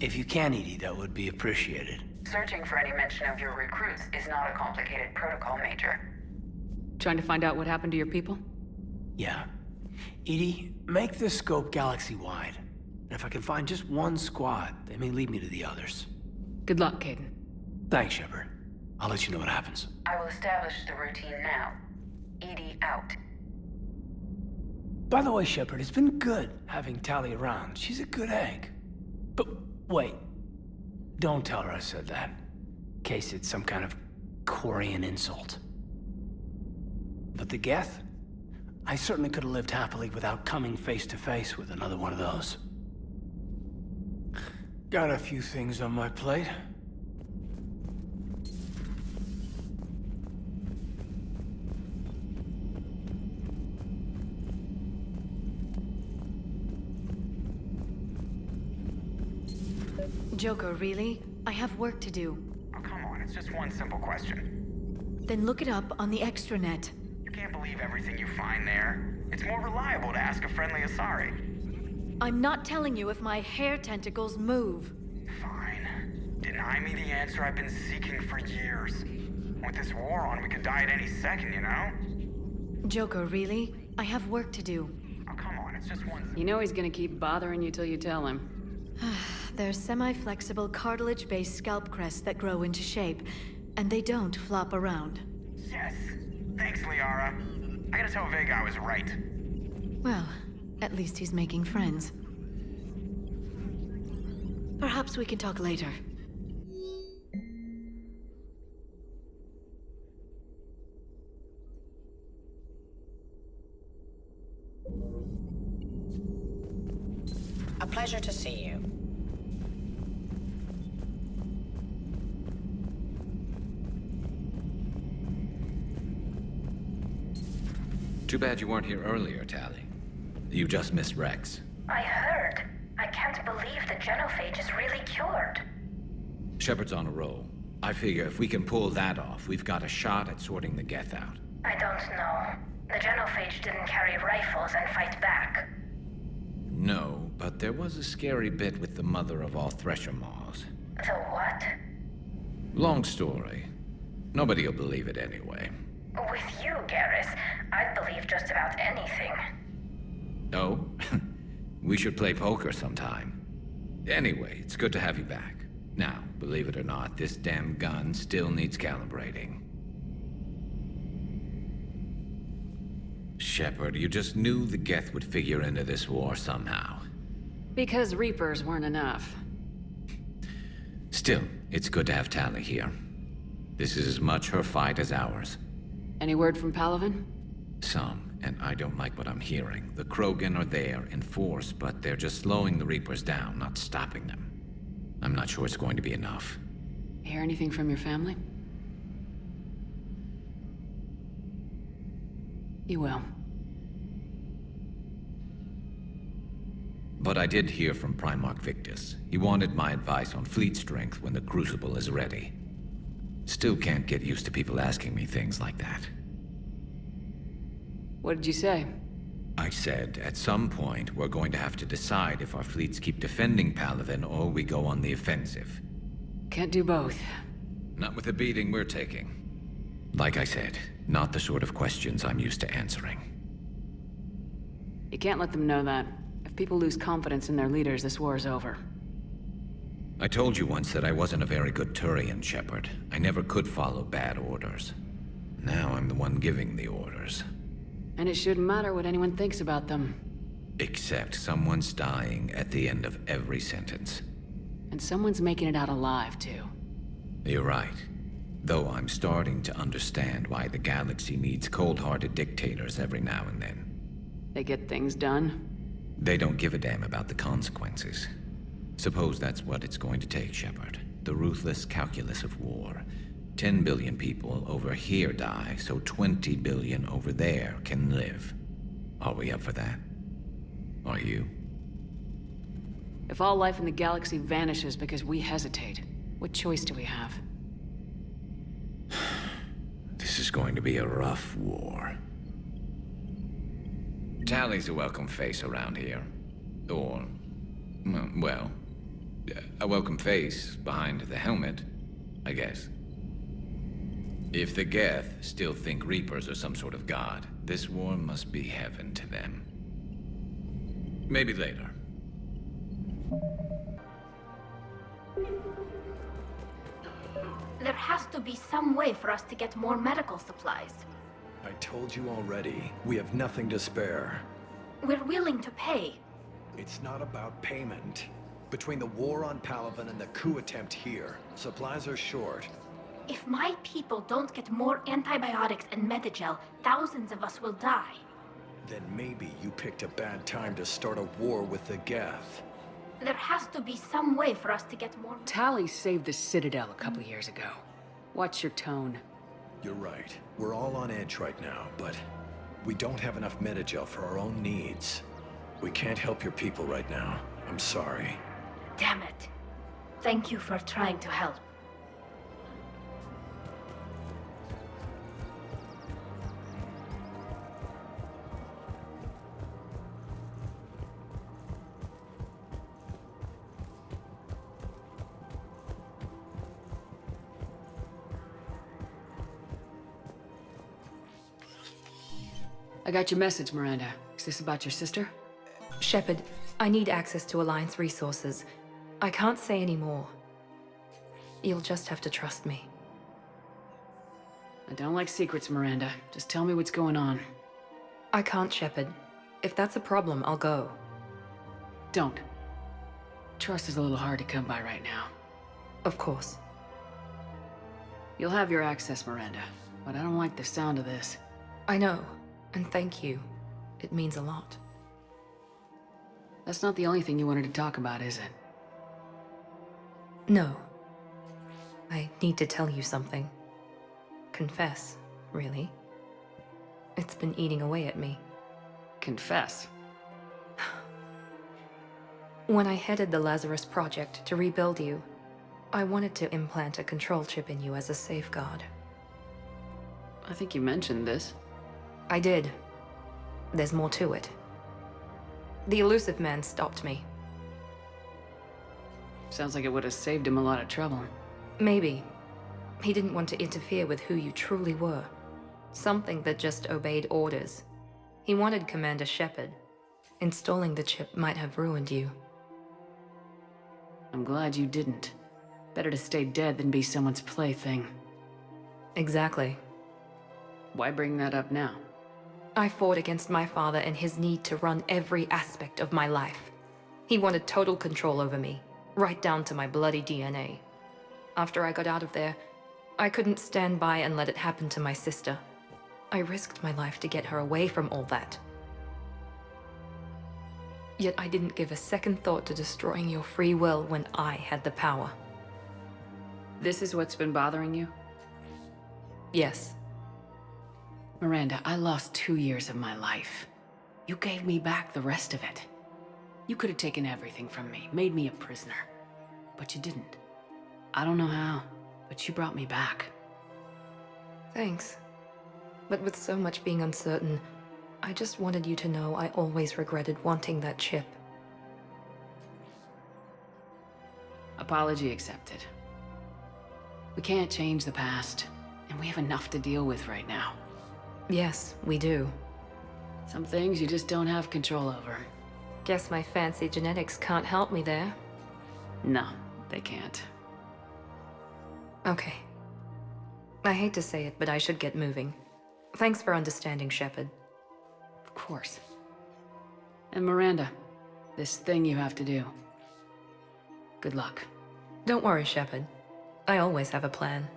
If you can, EDI, that would be appreciated. Searching for any mention of your recruits is not a complicated protocol, Major. Trying to find out what happened to your people? Yeah. EDI, make the scope galaxy-wide. And if I can find just one squad, they may lead me to the others. Good luck, Caden. Thanks, Shepard. I'll let you know what happens. I will establish the routine now. EDI out. By the way, Shepard, it's been good having Tali around. She's a good egg. But wait. Don't tell her I said that. In case it's some kind of Quarian insult. But the Geth? I certainly could have lived happily without coming face to face with another one of those. Got a few things on my plate. Joker, really? I have work to do. Oh, come on, it's just one simple question. Then look it up on the extranet. You can't believe everything you find there. It's more reliable to ask a friendly Asari. I'm not telling you if my hair tentacles move. Fine. Deny me the answer I've been seeking for years. With this war on, we could die at any second, you know? Joker, really? I have work to do. Oh, come on, it's just one... You know he's gonna keep bothering you till you tell him. They're semi-flexible cartilage-based scalp crests that grow into shape, and they don't flop around. Yes. Thanks, Liara. I gotta tell Vega I was right. Well, at least he's making friends. Perhaps we can talk later. A pleasure to see you. Too bad you weren't here earlier, Tali. You just missed Rex. I heard. I can't believe the genophage is really cured. Shepard's on a roll. I figure if we can pull that off, we've got a shot at sorting the Geth out. I don't know. The genophage didn't carry rifles and fight back. No, but there was a scary bit with the mother of all Thresher Maws. So what? Long story. Nobody'll believe it anyway. With you, Garrus, I'd believe just about anything. Oh? We should play poker sometime. Anyway, it's good to have you back. Now, believe it or not, this damn gun still needs calibrating. Shepard, you just knew the Geth would figure into this war somehow. Because Reapers weren't enough. Still, it's good to have Tali here. This is as much her fight as ours. Any word from Palaven? Some, and I don't like what I'm hearing. The Krogan are there in force, but they're just slowing the Reapers down, not stopping them. I'm not sure it's going to be enough. Hear anything from your family? You will. But I did hear from Primarch Victus. He wanted my advice on fleet strength when the Crucible is ready. Still can't get used to people asking me things like that. What did you say? I said, at some point, we're going to have to decide if our fleets keep defending Palaven or we go on the offensive. Can't do both. Not with the beating we're taking. Like I said, not the sort of questions I'm used to answering. You can't let them know that. If people lose confidence in their leaders, this war is over. I told you once that I wasn't a very good Turian, Shepard. I never could follow bad orders. Now I'm the one giving the orders. And it shouldn't matter what anyone thinks about them. Except someone's dying at the end of every sentence. And someone's making it out alive, too. You're right. Though I'm starting to understand why the galaxy needs cold-hearted dictators every now and then. They get things done. They don't give a damn about the consequences. Suppose that's what it's going to take, Shepard. The ruthless calculus of war. 10 billion people over here die, so 20 billion over there can live. Are we up for that? Are you? If all life in the galaxy vanishes because we hesitate, what choice do we have? This is going to be a rough war. Tali's a welcome face around here. Or, well, a welcome face behind the helmet, I guess. If the Geth still think Reapers are some sort of god, this war must be heaven to them. Maybe later. There has to be some way for us to get more medical supplies. I told you already, we have nothing to spare. We're willing to pay. It's not about payment. Between the war on Palaven and the coup attempt here, supplies are short. If my people don't get more antibiotics and Medigel, thousands of us will die. Then maybe you picked a bad time to start a war with the Geth. There has to be some way for us to get more... Tali saved the Citadel a couple years ago. Watch your tone. You're right. We're all on edge right now, but we don't have enough Medigel for our own needs. We can't help your people right now. I'm sorry. Damn it. Thank you for trying to help. I got your message, Miranda. Is this about your sister? Shepard, I need access to Alliance resources. I can't say any more. You'll just have to trust me. I don't like secrets, Miranda. Just tell me what's going on. I can't, Shepard. If that's a problem, I'll go. Don't. Trust is a little hard to come by right now. Of course. You'll have your access, Miranda. But I don't like the sound of this. I know. And thank you. It means a lot. That's not the only thing you wanted to talk about, is it? No. I need to tell you something. Confess, really. It's been eating away at me. Confess? When I headed the Lazarus Project to rebuild you, I wanted to implant a control chip in you as a safeguard. I think you mentioned this. I did. There's more to it. The Elusive Man stopped me, Sounds like it would have saved him a lot of trouble. Maybe. He didn't want to interfere with who you truly were. Something that just obeyed orders. He wanted Commander Shepard. Installing the chip might have ruined you. I'm glad you didn't. Better to stay dead than be someone's plaything. Exactly. Why bring that up now? I fought against my father and his need to run every aspect of my life. He wanted total control over me, right down to my bloody DNA. After I got out of there, I couldn't stand by and let it happen to my sister. I risked my life to get her away from all that. Yet I didn't give a second thought to destroying your free will when I had the power. This is what's been bothering you? Yes. Miranda, I lost 2 years of my life. You gave me back the rest of it. You could have taken everything from me, made me a prisoner. But you didn't. I don't know how, but you brought me back. Thanks. But with so much being uncertain, I just wanted you to know I always regretted wanting that chip. Apology accepted. We can't change the past, and we have enough to deal with right now. Yes, we do. Some things you just don't have control over. Guess my fancy genetics can't help me there. No, they can't. Okay. I hate to say it, but I should get moving. Thanks for understanding, Shepard. Of course. And Miranda, this thing you have to do. Good luck. Don't worry, Shepard. I always have a plan.